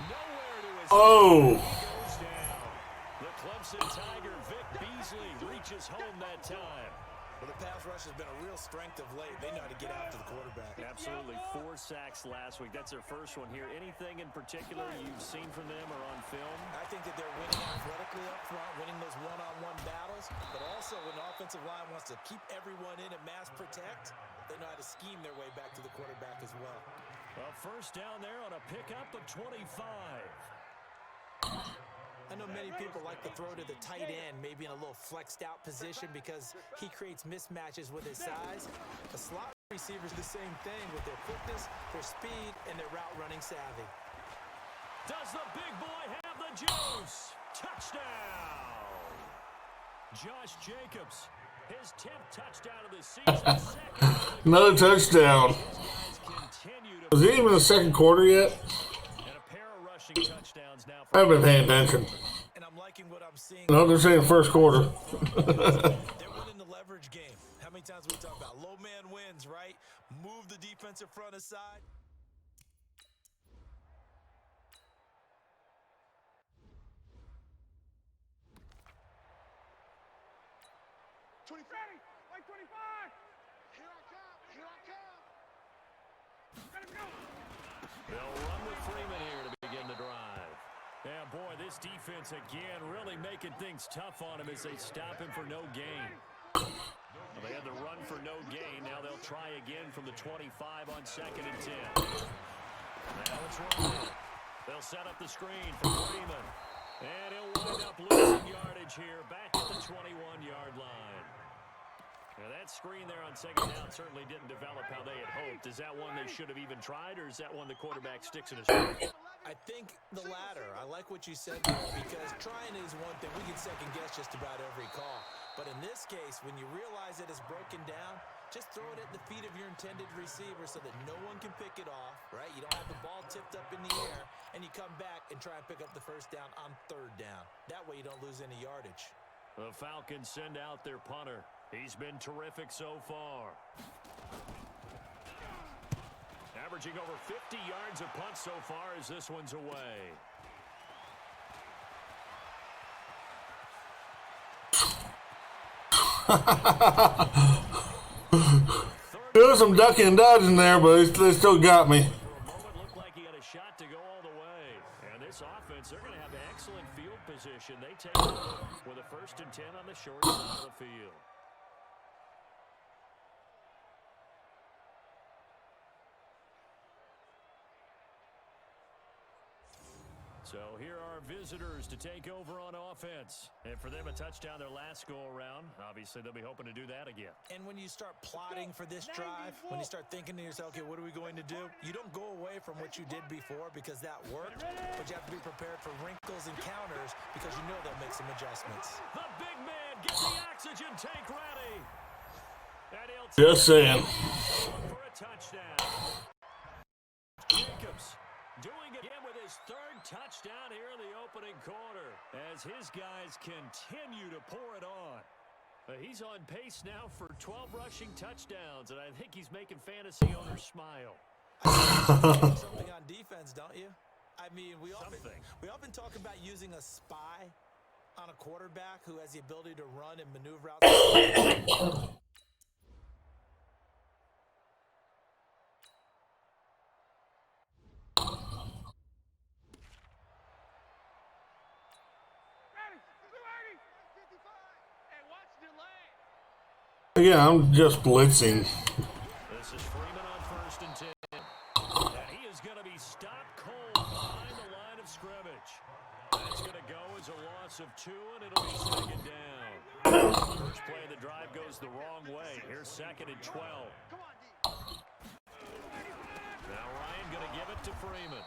Nowhere to his Oh! goes down. The Clemson Tiger, Vic Beasley, reaches home that time. Well, the pass rush has been a real strength of late. They know how to get after the quarterback. Absolutely. 4 sacks last week. That's their first one here. Anything in particular you've seen from them or on film? I think that they're winning athletically up front, winning those one-on-one battles, but also when the offensive line wants to keep everyone in and mass protect, they know how to scheme their way back to the quarterback as well. A first down there on a pickup of 25. I know many people like to throw to the tight end, maybe in a little flexed out position because he creates mismatches with his size. The slot receivers the same thing with their quickness, their speed, and their route running savvy. Does the big boy have the juice? Touchdown! Josh Jacobs, his 10th touchdown of the season. Another touchdown. Was it even the second quarter yet? And a pair of rushing touchdowns now. I haven't been paying attention. And I'm liking what I'm seeing. No, they're saying first quarter. They're winning the leverage game. How many times we talk about low man wins, right? Move the defensive front aside. Ready, like 25. Here I come, here I come. Let him go. They'll run with Freeman here to begin the drive. Yeah, boy, this defense again really making things tough on him as they stop him for no gain. Well, they had the run for no gain. Now they'll try again from the 25 on 2nd and 10. Now it's running. They'll set up the screen for Freeman. And he'll wind up losing yardage here back at the 21-yard line. Now that screen there on second down certainly didn't develop how they had hoped. Is that one they should have even tried, or is that one the quarterback sticks in his pocket? I think the latter. I like what you said there, because trying is one thing. We can second guess just about every call. But in this case, when you realize it is broken down, just throw it at the feet of your intended receiver so that no one can pick it off, right? You don't have the ball tipped up in the air, and you come back and try and pick up the first down on third down. That way you don't lose any yardage. The Falcons send out their punter. He's been terrific so far. Averaging over 50 yards a punt so far as this one's away. There was some ducking and dodging there, but they still got me. For a moment, looked like he had a shot to go all the way. And this offense, they're going to have excellent field position. They take it with a 1st and 10 on the short side of the field. So here are visitors to take over on offense. And for them, a touchdown their last go-around. Obviously, they'll be hoping to do that again. And when you start plotting for this drive, when you start thinking to yourself, okay, what are we going to do? You don't go away from what you did before because that worked, but you have to be prepared for wrinkles and counters because you know they'll make some adjustments. The big man gets the oxygen tank ready. Just saying. For a touchdown. Jacobs doing it again with his 3rd touchdown here in the opening quarter as his guys continue to pour it on. He's on pace now for 12 rushing touchdowns, and I think he's making fantasy owners smile. Something on defense, don't you? I mean, we often talk about using a spy on a quarterback who has the ability to run and maneuver out. Yeah, I'm just blitzing. This is Freeman on 1st and 10. And he is going to be stopped cold behind the line of scrimmage. That's going to go as a loss of 2, and it'll be 2nd down. First play of the drive goes the wrong way. Here's 2nd and 12. Now Ryan going to give it to Freeman.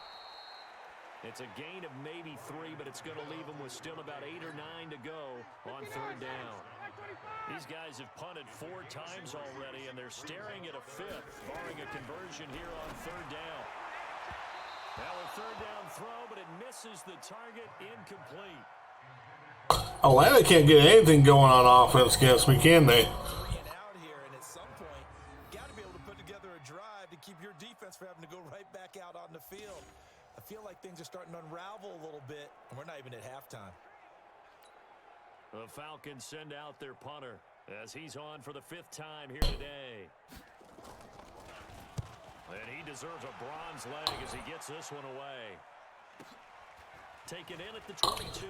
It's a gain of maybe 3, but it's going to leave him with still about 8 or 9 to go on 3rd down. These guys have punted 4 times already, and they're staring at a 5th, barring a conversion here on 3rd down. Now a 3rd down throw, but it misses the target, incomplete. Atlanta can't get anything going on offense against me, can they? Out here, and at some point, got to be able to put together a drive to keep your defense from having to go right back out on the field. I feel like things are starting to unravel a little bit, and we're not even at halftime. The Falcons send out their punter as he's on for the 5th time here today. And he deserves a bronze leg as he gets this one away. Taken in at the 22.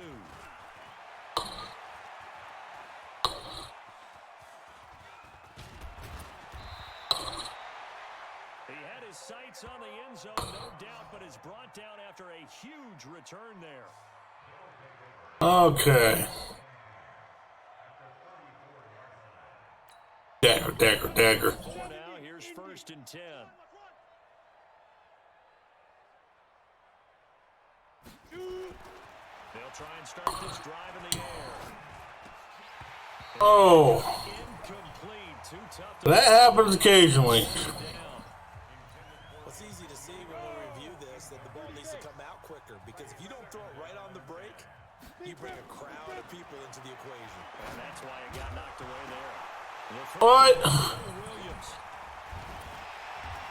He had his sights on the end zone, no doubt, but is brought down after a huge return there. Okay. Dagger. For now, here's 1st and 10. They'll try and start this drive in the air. Oh. Incomplete. Too tough to That happens occasionally. It's easy to see when we review this that the ball needs to come out quicker, because if you don't throw it right on the break, you bring a crowd of people into the equation. And that's why it got knocked away there. What? Williams.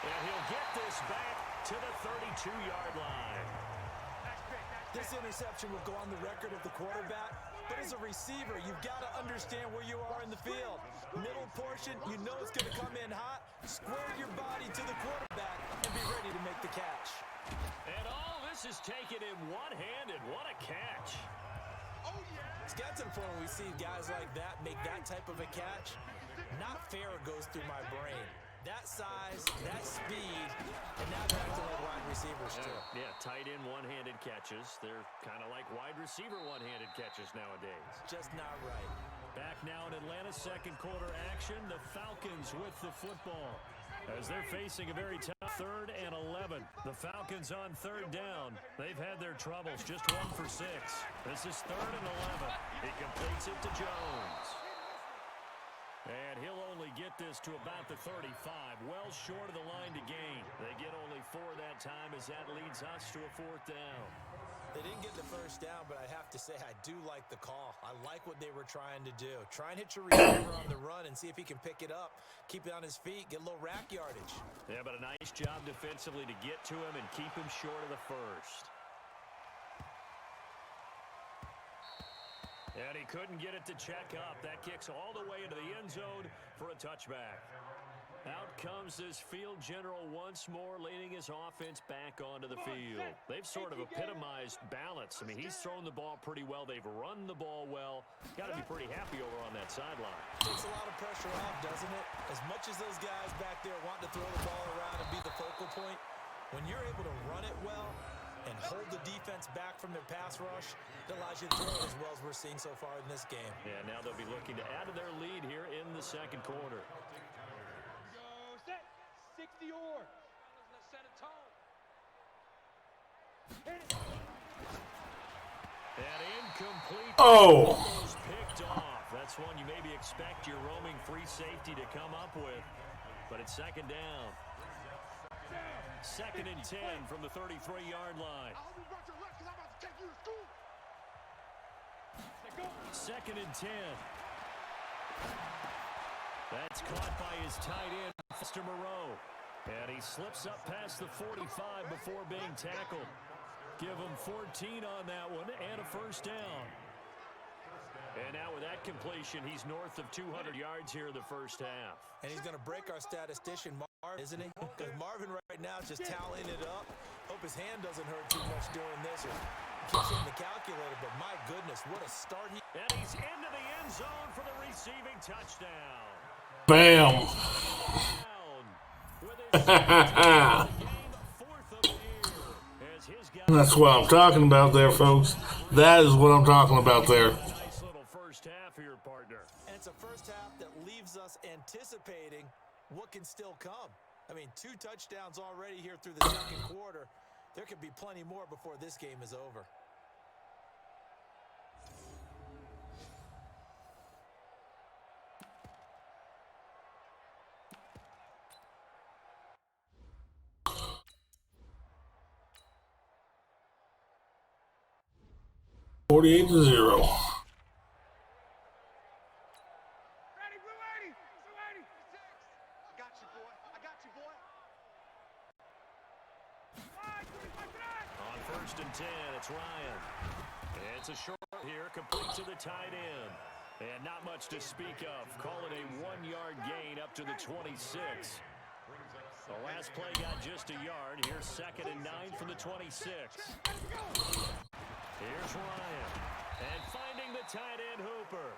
And he'll get this back to the 32-yard line. This interception will go on the record of the quarterback, but as a receiver, you've got to understand where you are in the field. Middle portion, you know it's going to come in hot. Square your body to the quarterback and be ready to make the catch. And all this is taken in one-handed. What a catch. It's got to the point where we see guys like that make that type of a catch. Not fair goes through my brain. That size, that speed, and now they're acting like wide receivers too. Yeah, tight end one-handed catches. They're kind of like wide receiver one-handed catches nowadays. Just not right. Back now in Atlanta's second quarter action, the Falcons with the football. As they're facing a very tough 3rd and 11. The Falcons on 3rd down. They've had their troubles, just 1 for 6. This is 3rd and 11. He completes it to Jones. And he'll only get this to about the 35, well short of the line to gain. They get only 4 that time as that leads us to a 4th down. They didn't get the first down, but I have to say I do like the call. I like what they were trying to do. Try and hit your receiver on the run and see if he can pick it up, keep it on his feet, get a little rack yardage. Yeah, but a nice job defensively to get to him and keep him short of the first. And he couldn't get it to check up. That kicks all the way into the end zone for a touchback. Out comes this field general once more, leading his offense back onto the field. They've sort of epitomized balance. I mean, he's thrown the ball pretty well. They've run the ball well. Got to be pretty happy over on that sideline. Takes a lot of pressure off, doesn't it? As much as those guys back there want to throw the ball around and be the focal point, when you're able to run it well and hold the defense back from their pass rush, it allows you to throw it as well as we're seeing so far in this game. Yeah, now they'll be looking to add to their lead here in the second quarter. 60 or. Let's set a tone. And incomplete. Oh! Almost picked off. That's one you maybe expect your roaming free safety to come up with. But it's 2nd down. 2nd and 10 from the 33-yard line. 2nd and 10. That's caught by his tight end, Mr. Moreau. And he slips up past the 45 before being tackled. Give him 14 on that one and a first down. And now with that completion, he's north of 200 yards here in the first half. And he's going to break our statistician, Marvin, isn't he? Because Marvin right now is just tallying it up. Hope his hand doesn't hurt too much doing this. Or keeps hitting the calculator, but my goodness, what a start. And he's into the end zone for the receiving touchdown. Bam! That's what I'm talking about there, folks. That is what I'm talking about there. Nice little first half here, partner. And it's a first half that leaves us anticipating what can still come. I mean, 2 touchdowns already here through the second quarter. There could be plenty more before this game is over. $48-0. Ready, Blue 80. Blue 80. I got you, boy. I got you, boy. On 1st and 10, it's Ryan. It's a short here, complete to the tight end. And not much to speak of. Call it a 1-yard gain up to the 26. The last play got just a yard. Here's 2nd and 9 from the 26. Here's Ryan. And finding the tight end, Hooper.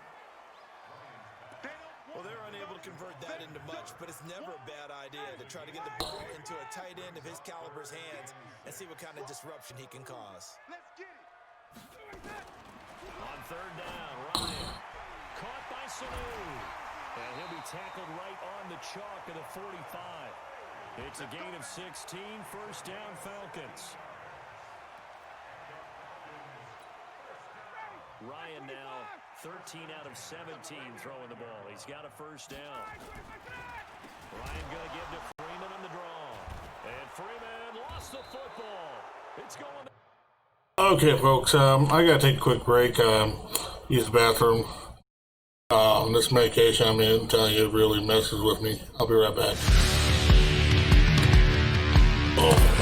Well, they're unable to convert that into much, but it's never a bad idea to try to get the ball into a tight end of his caliber's hands and see what kind of disruption he can cause. Let's get it. On 3rd down, Ryan. Caught by Sanu. And he'll be tackled right on the chalk of the 45. It's a gain of 16, first down Falcons. Ryan now 13 out of 17 throwing the ball. He's got a first down. Ryan going to give to Freeman on the draw. And Freeman lost the football. It's going. Okay, folks, I gotta take a quick break. Use the bathroom. This medication, I mean, I'm telling you, it really messes with me. I'll be right back. Oh.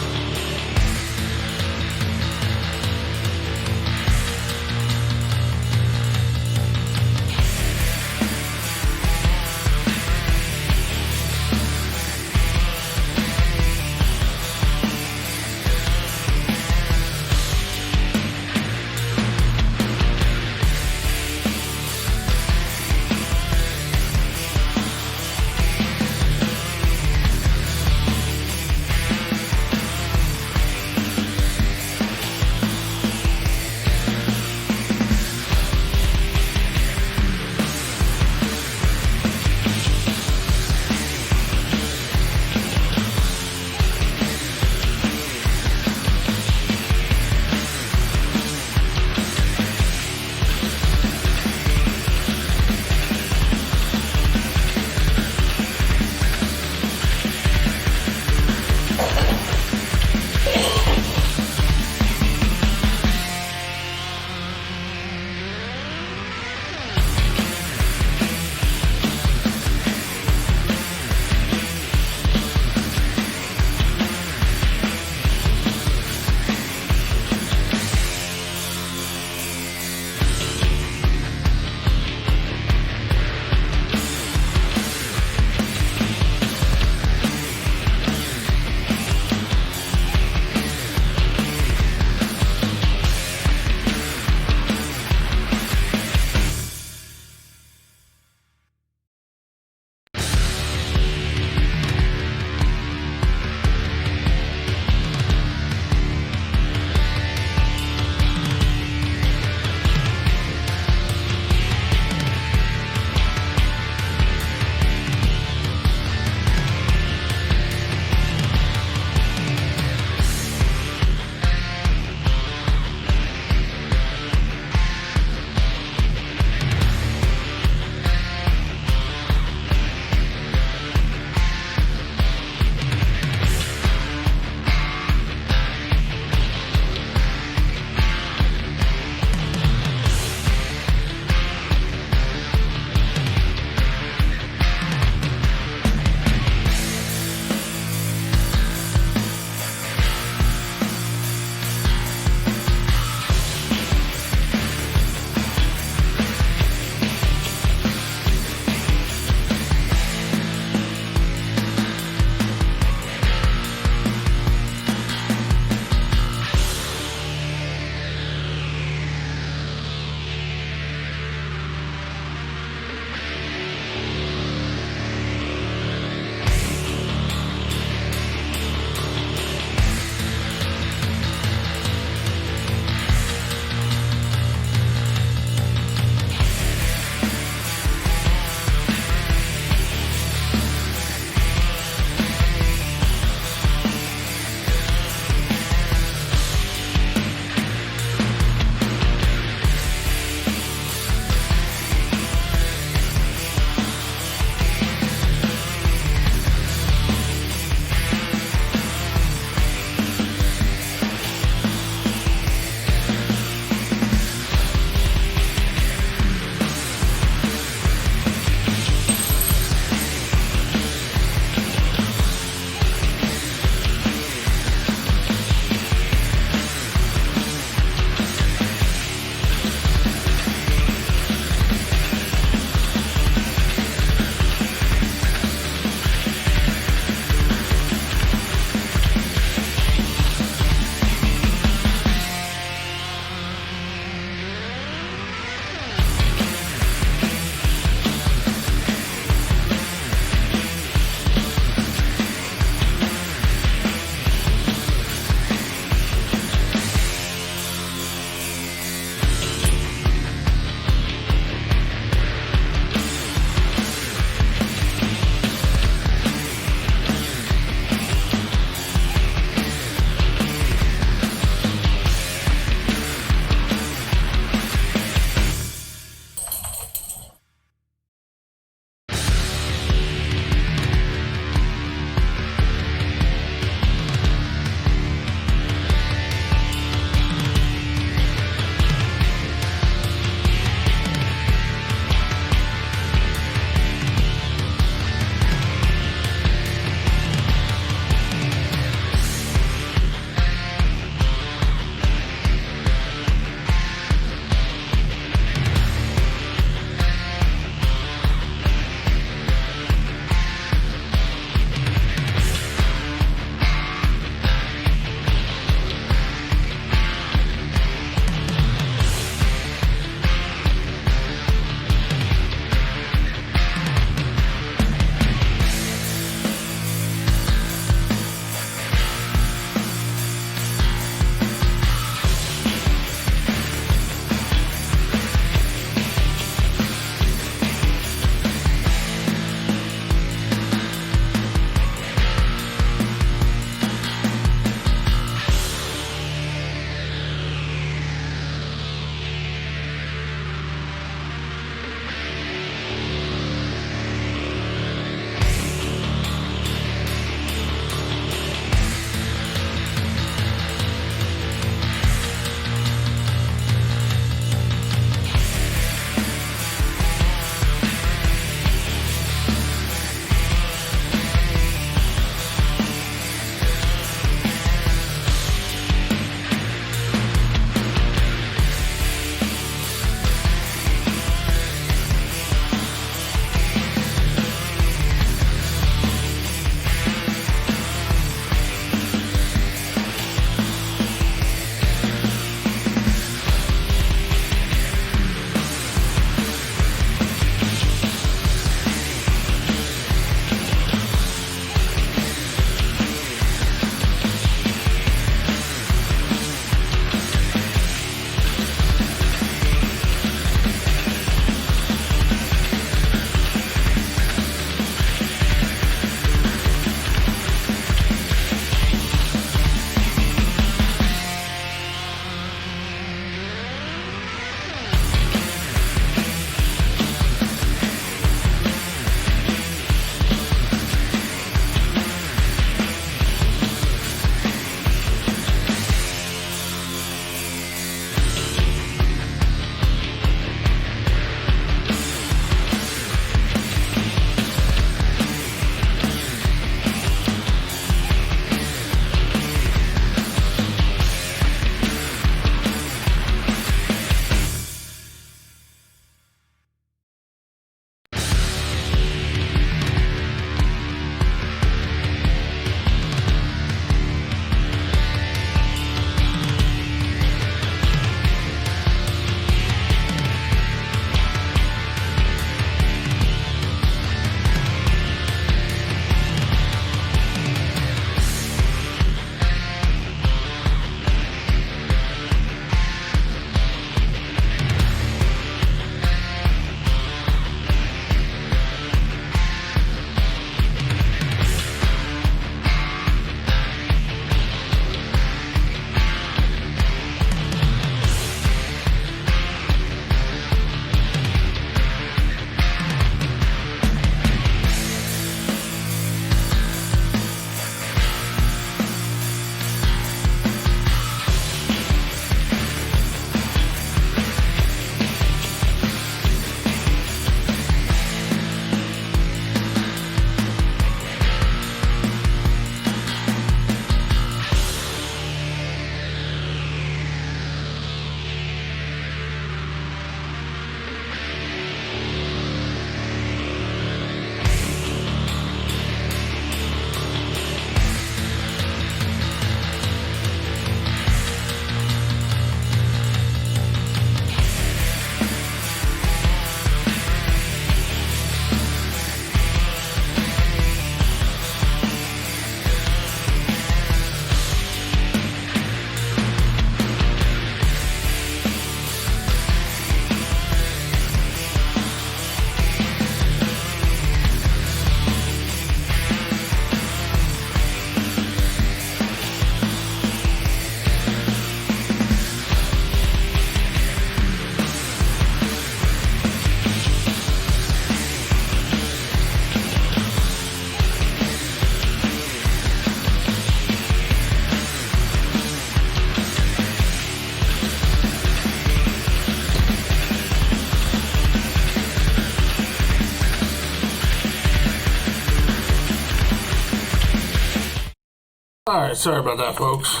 Alright, sorry about that, folks.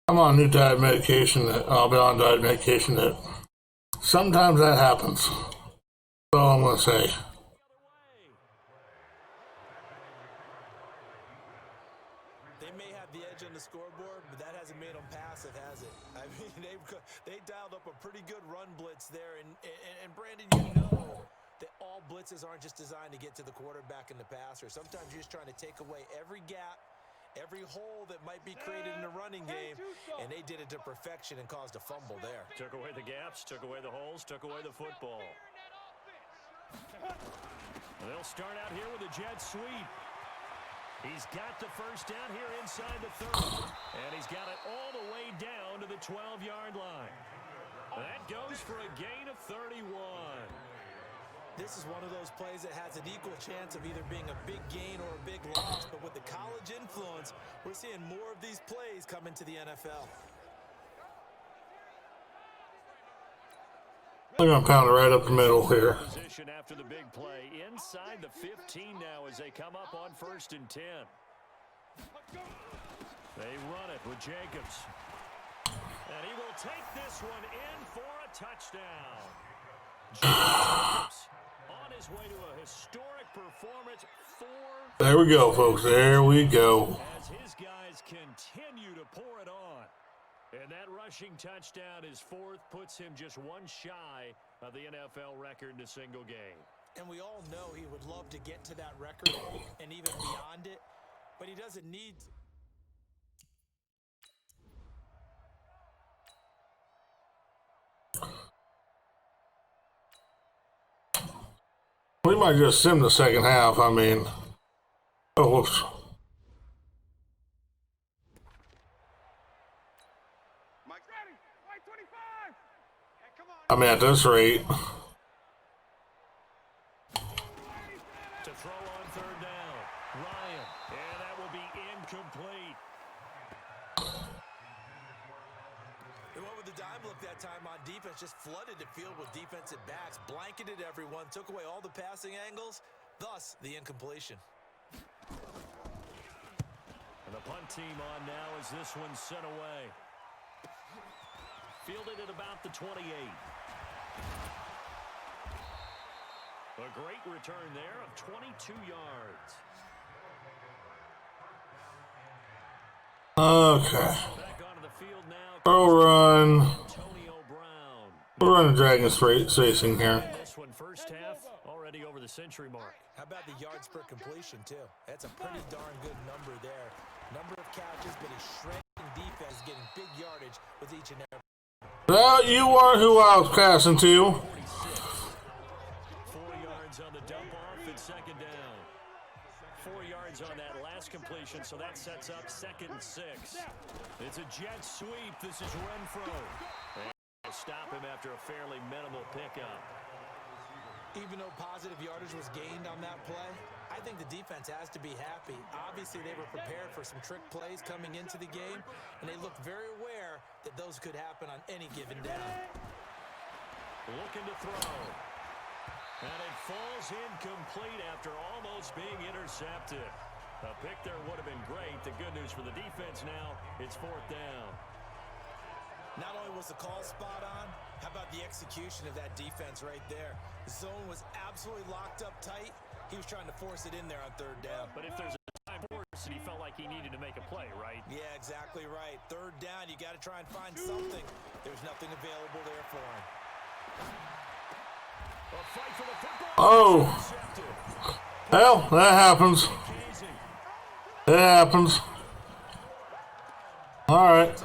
I'm on new diet medication. I'll be on diet medication that sometimes that happens. That's all I'm going to say. They may have the edge on the scoreboard, but that hasn't made them passive, has it? I mean, they dialed up a pretty good run blitz there. And Brandon, you know that all blitzes aren't just designed to get to the quarterback and the passer. Sometimes you're just trying to take away every gap, every hole that might be created in the running game, and they did it to perfection and caused a fumble there. Took away the gaps, took away the holes, took away the football. They'll start out here with a jet sweep. He's got the first down here inside the 30, and he's got it all the way down to the 12-yard line. That goes for a gain of 31. This is one of those plays that has an equal chance of either being a big gain or a big loss, but with the college influence, we're seeing more of these plays come into the NFL. They're going to pound it right up the middle here. Position after the big play. Inside the 15 now as they come up on 1st and 10. They run it with Jacobs. And he will take this one in for a touchdown. Jacobs on his way to a historic performance. There we go, folks. There we go. As his guys continue to pour it on. And that rushing touchdown, his 4th, puts him just one shy of the NFL record in a single game. And we all know he would love to get to that record and even beyond it, but he doesn't need to. We might just sim the second half. I mean, oh, whoops. I mean, at this rate. To throw on 3rd down. Ryan. And that will be incomplete. They went with the dime look that time on defense, just flooded the field with defensive backs, blanketed everyone, took away all the passing angles, thus the incompletion. And the punt team on now as this one's sent away. Fielded at about the 28. A great return there of 22 yards. Okay. Back onto the field now. Throw run. Antonio Brown. We're running Dragon racing here. This one first half already over the century mark. How about the yards per completion, too? That's a pretty darn good number there. Number of catches, but he's shredding defense, getting big yardage with each and every. Well, you are who I was passing to. 4 yards on the dump off and 2nd down. 4 yards on that last completion, so that sets up 2nd and 6. It's a jet sweep. This is Renfro. They'll stop him after a fairly minimal pickup. Even though positive yardage was gained on that play, I think the defense has to be happy. Obviously, they were prepared for some trick plays coming into the game, and they looked very aware that those could happen on any given down. Looking to throw. And it falls incomplete after almost being intercepted. A pick there would have been great. The good news for the defense now, it's 4th down. Not only was the call spot on, how about the execution of that defense right there? The zone was absolutely locked up tight. He was trying to force it in there on 3rd down. But if there's a time force, he felt like he needed to make a play, right? Yeah, exactly right. 3rd down, you got to try and find something. There's nothing available there for him. A fight for the football. Oh. Hell, that happens. It happens. All right.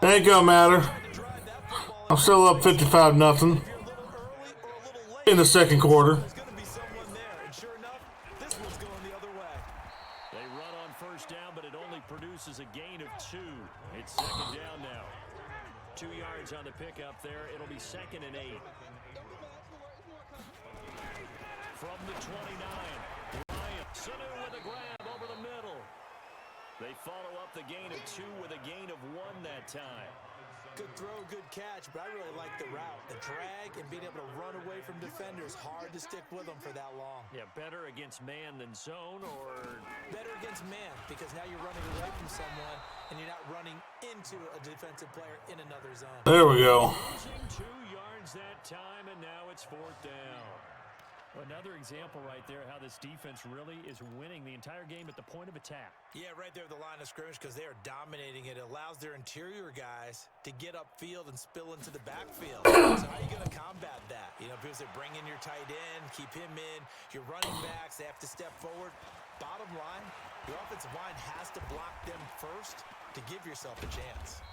Ain't gonna matter. I'm still up 55-0 in the 2nd quarter. They run on 1st down, but it only produces a gain of 2. It's 2nd down now. 2 yards on the pickup there. It'll be 2nd and 8. From the 29, Ryan Sanu with a grab over the middle. They follow up the gain of 2 with a gain of 1 that time. Good throw, good catch, but I really like the route. The drag and being able to run away from defenders, hard to stick with them for that long. Yeah, better against man than zone, or better against man, because now you're running away from someone and you're not running into a defensive player in another zone. There we go. losing 2 yards that time, and now it's 4th down. Another example right there how this defense really is winning the entire game at the point of attack. Yeah, right there at the line of scrimmage, because they are dominating it. It allows their interior guys to get upfield and spill into the backfield. So how are you going to combat that? You know, people say bring in your tight end, keep him in. Your running backs, they have to step forward. Bottom line, your offensive line has to block them first to give yourself a chance.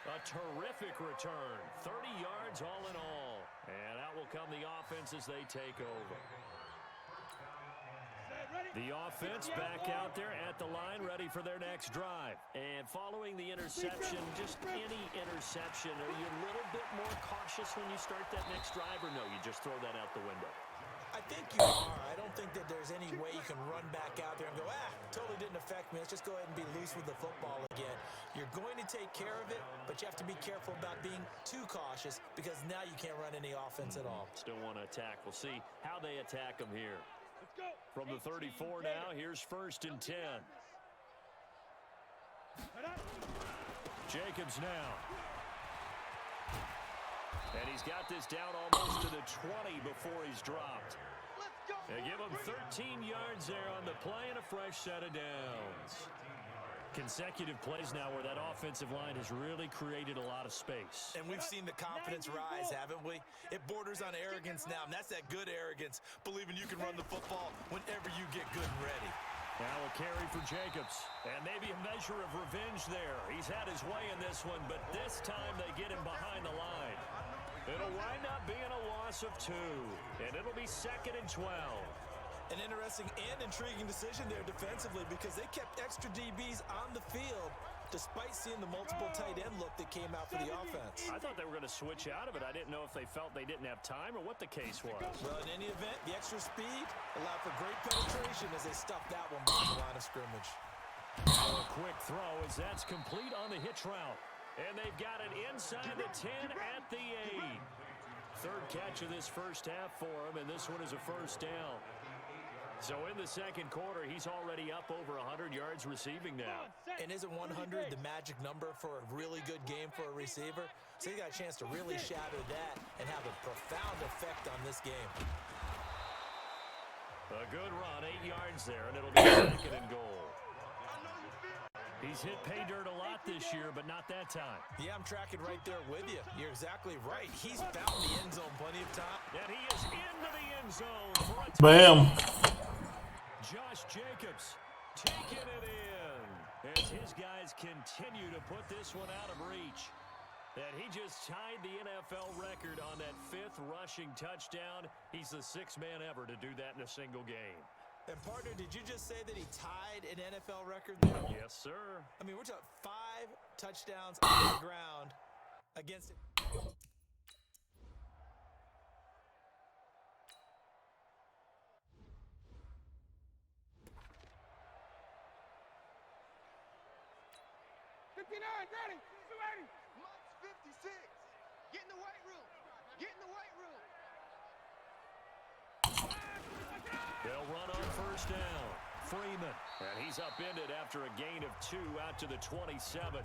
A terrific return. 30 yards all in all. And out will come the offense as they take over. The offense back out there at the line, ready for their next drive. And following the interception, just any interception, are you a little bit more cautious when you start that next drive, or no, you just throw that out the window? I think you are. I don't think that there's any way you can run back out there and go, totally didn't affect me. Let's just go ahead and be loose with the football again. You're going to take care of it, but you have to be careful about being too cautious because now you can't run any offense at all. Still want to attack. We'll see how they attack them here. From the 34 now, here's 1st and 10. Jacobs now. And he's got this down almost to the 20 before he's dropped. They give him 13 yards there on the play and a fresh set of downs. Consecutive plays now where that offensive line has really created a lot of space. And we've seen the confidence rise, haven't we? It borders on arrogance now, and that's that good arrogance, believing you can run the football whenever you get good and ready. Now a carry for Jacobs, and maybe a measure of revenge there. He's had his way in this one, but this time they get him behind the line. It'll wind up being a loss of 2, and it'll be 2nd and 12. An interesting and intriguing decision there defensively because they kept extra DBs on the field despite seeing the multiple tight end look that came out for the offense. I thought they were going to switch out of it. I didn't know if they felt they didn't have time or what the case was. Well, in any event, the extra speed allowed for great penetration as they stuffed that one by the line of scrimmage. A quick throw as that's complete on the hitch route. And they've got it inside the 10 at the 8. 3rd catch of this first half for him, and this one is a 1st down. So in the 2nd quarter, he's already up over 100 yards receiving now. And isn't 100 the magic number for a really good game for a receiver? So he got a chance to really shatter that and have a profound effect on this game. A good run, 8 yards there, and it'll be 2nd and goal. He's hit pay dirt a lot this year, but not that time. Yeah, I'm tracking right there with you. You're exactly right. He's found the end zone plenty of time. And he is into the end zone for a Bam. Josh Jacobs taking it in as his guys continue to put this one out of reach. And he just tied the NFL record on that 5th rushing touchdown. He's the 6th man ever to do that in a single game. And, partner, did you just say that he tied an NFL record there? Yes, sir. I mean, we're talking 5 touchdowns on the ground against it. Ready? 280. Mike's 56. Get in the weight room. Get in the weight room. They'll run on 1st down. Freeman. And he's upended after a gain of 2 out to the 27.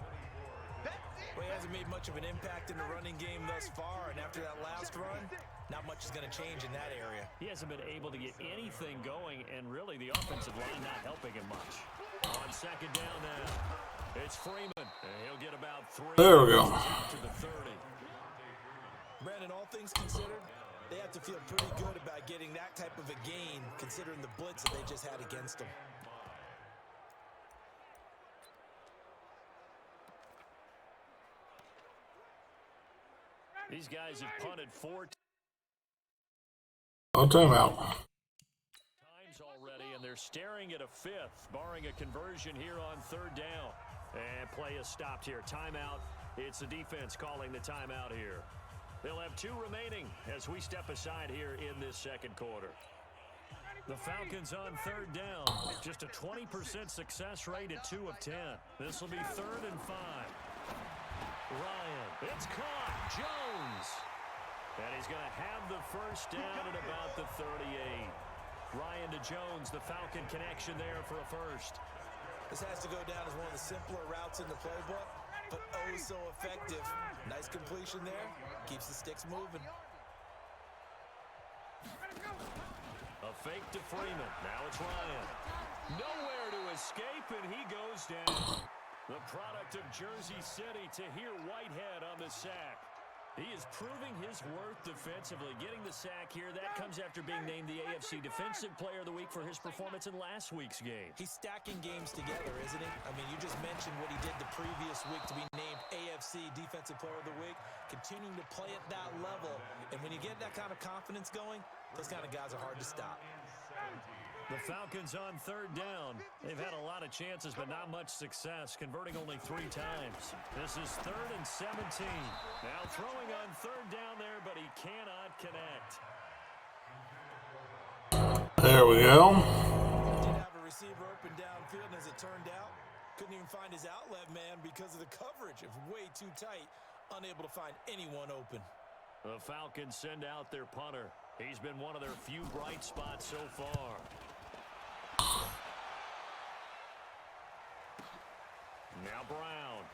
Well, he hasn't made much of an impact in the running game thus far, and after that last run, not much is going to change in that area. He hasn't been able to get anything going, and really the offensive line not helping him much. On 2nd down now, it's Freeman, and he'll get about 3. There we go. To the 30. Brandon, all things considered, they have to feel pretty good about getting that type of a gain, considering the blitz that they just had against them. These guys have punted 4 Oh, timeout. times already, and they're staring at a 5th, barring a conversion here on 3rd down. And play is stopped here. Timeout. It's the defense calling the timeout here. They'll have 2 remaining as we step aside here in this 2nd quarter. The Falcons on 3rd down. Just a 20% success rate at 2 of 10. This will be 3rd and 5. Ryan, it's caught. Jones. And he's going to have the first down at about the 38. Ryan to Jones, the Falcon connection there for a first. This has to go down as one of the simpler routes in the playbook, but oh so effective. Nice completion there. Keeps the sticks moving. A fake to Freeman. Now it's Ryan. Nowhere to escape, and he goes down. The product of Jersey City, Tahir Whitehead on the sack. He is proving his worth defensively. Getting the sack here, that comes after being named the AFC Defensive Player of the Week for his performance in last week's game. He's stacking games together, isn't he? I mean, you just mentioned what he did the previous week to be named AFC Defensive Player of the Week. Continuing to play at that level. And when you get that kind of confidence going, those kind of guys are hard to stop. The Falcons on third down. They've had a lot of chances, but not much success, converting only 3 times. This is 3rd and 17. Now throwing on third down there, but he cannot connect. There we go. Did have a receiver open downfield, and as it turned out, couldn't even find his outlet man because of the coverage. It was way too tight, unable to find anyone open. The Falcons send out their punter. He's been one of their few bright spots so far. Now Brown.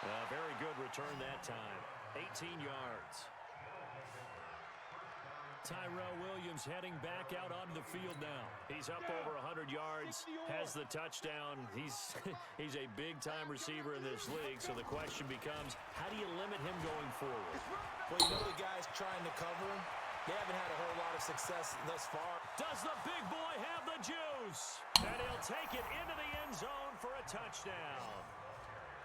A very good return that time. 18 yards. Tyrell Williams heading back out onto the field now. He's up over 100 yards, has the touchdown. He's a big-time receiver in this league, so the question becomes, how do you limit him going forward? Well, you know the guys trying to cover him, they haven't had a whole lot of success thus far. Does the big boy have the juice? And he'll take it into the end zone for a touchdown.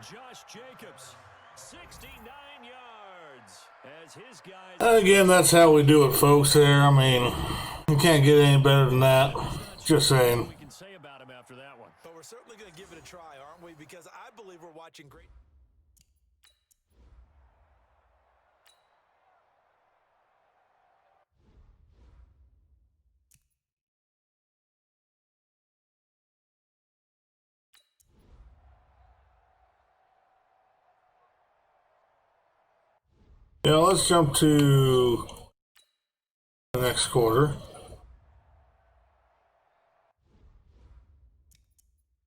Josh Jacobs, 69 yards. As his guys... Again, that's how we do it, folks, there. I mean, you can't get any better than that. Just saying. We can say about him after that one. But we're certainly going to give it a try, aren't we? Because I believe we're watching great... Yeah, let's jump to the next quarter.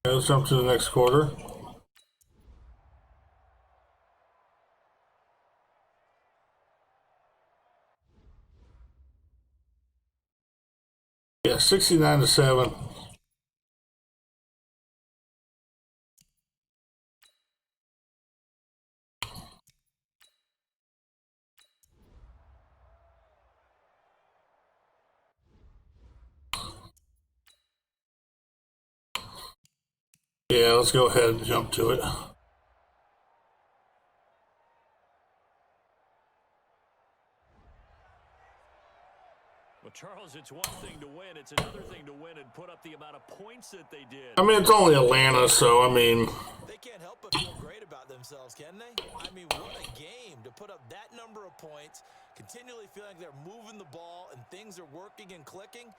Yeah, let's jump to the next quarter. Yeah, 69-7. Yeah, let's go ahead and jump to it. Well, Charles, it's one thing to win. It's another thing to win and put up the amount of points that they did. I mean, it's only Atlanta, so, I mean... They can't help but feel great about themselves, can they? I mean, what a game to put up that number of points, continually feeling like they're moving the ball and things are working and clicking.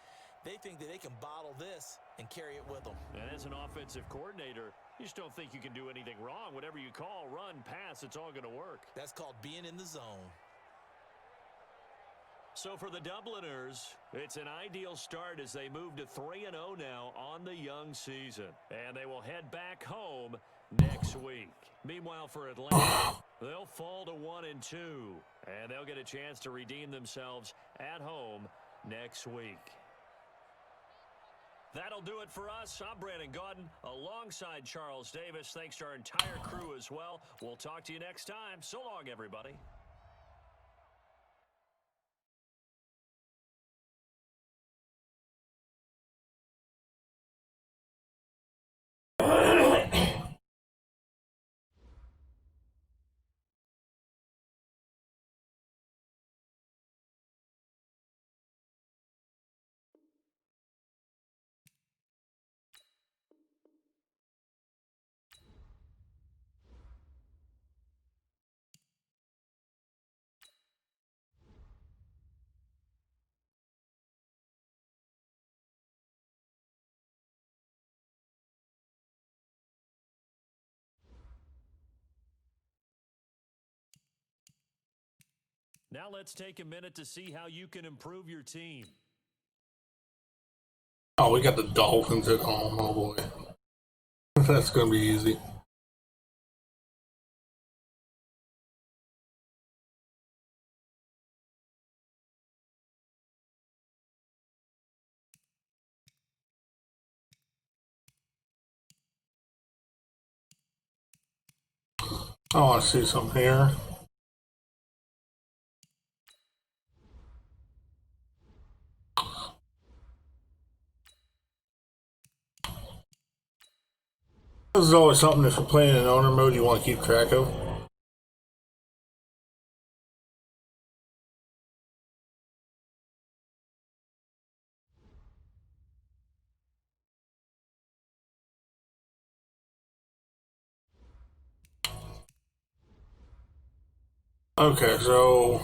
They think that they can bottle this and carry it with them. And as an offensive coordinator, you just don't think you can do anything wrong. Whatever you call, run, pass, it's all going to work. That's called being in the zone. So for the Dubliners, it's an ideal start as they move to 3-0 now on the young season. And they will head back home next week. Meanwhile, for Atlanta, they'll fall to 1-2. And they'll get a chance to redeem themselves at home next week. That'll do it for us. I'm Brandon Gaudin alongside Charles Davis. Thanks to our entire crew as well. We'll talk to you next time. So long, everybody. Now let's take a minute to see how you can improve your team. Oh, we got the Dolphins at home. Oh boy. That's going to be easy. Oh, I see some here. This is always something if you're playing in owner mode you want to keep track of. Okay, so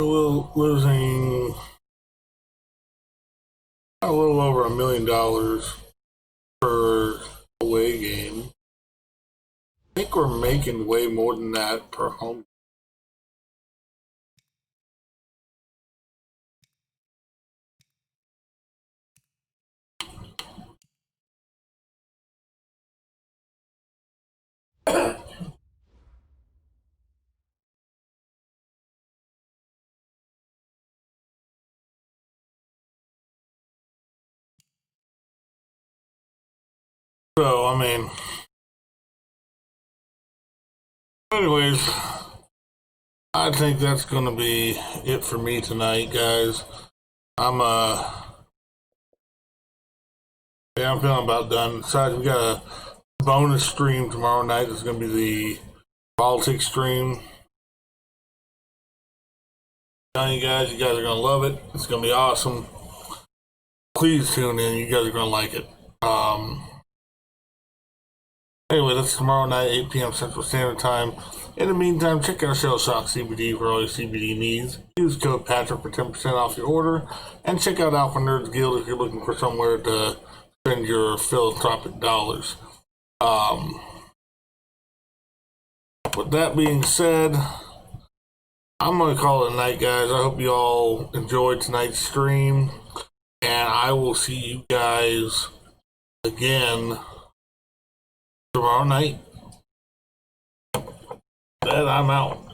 we're losing a little over $1 million per away game. I think we're making way more than that per home. So, I mean, anyways, I think that's going to be it for me tonight, guys. I'm feeling about done. Besides, we got a bonus stream tomorrow night. It's going to be the politics stream. Telling you guys are going to love it. It's going to be awesome. Please tune in. You guys are going to like it. Anyway, that's tomorrow night, 8 p.m. Central Standard Time. In the meantime, check out Shell Shock CBD for all your CBD needs. Use code Patrick for 10% off your order. And check out Alpha Nerds Guild if you're looking for somewhere to spend your philanthropic dollars. With that being said, I'm going to call it a night, guys. I hope you all enjoyed tonight's stream. And I will see you guys again tomorrow night. And I'm out.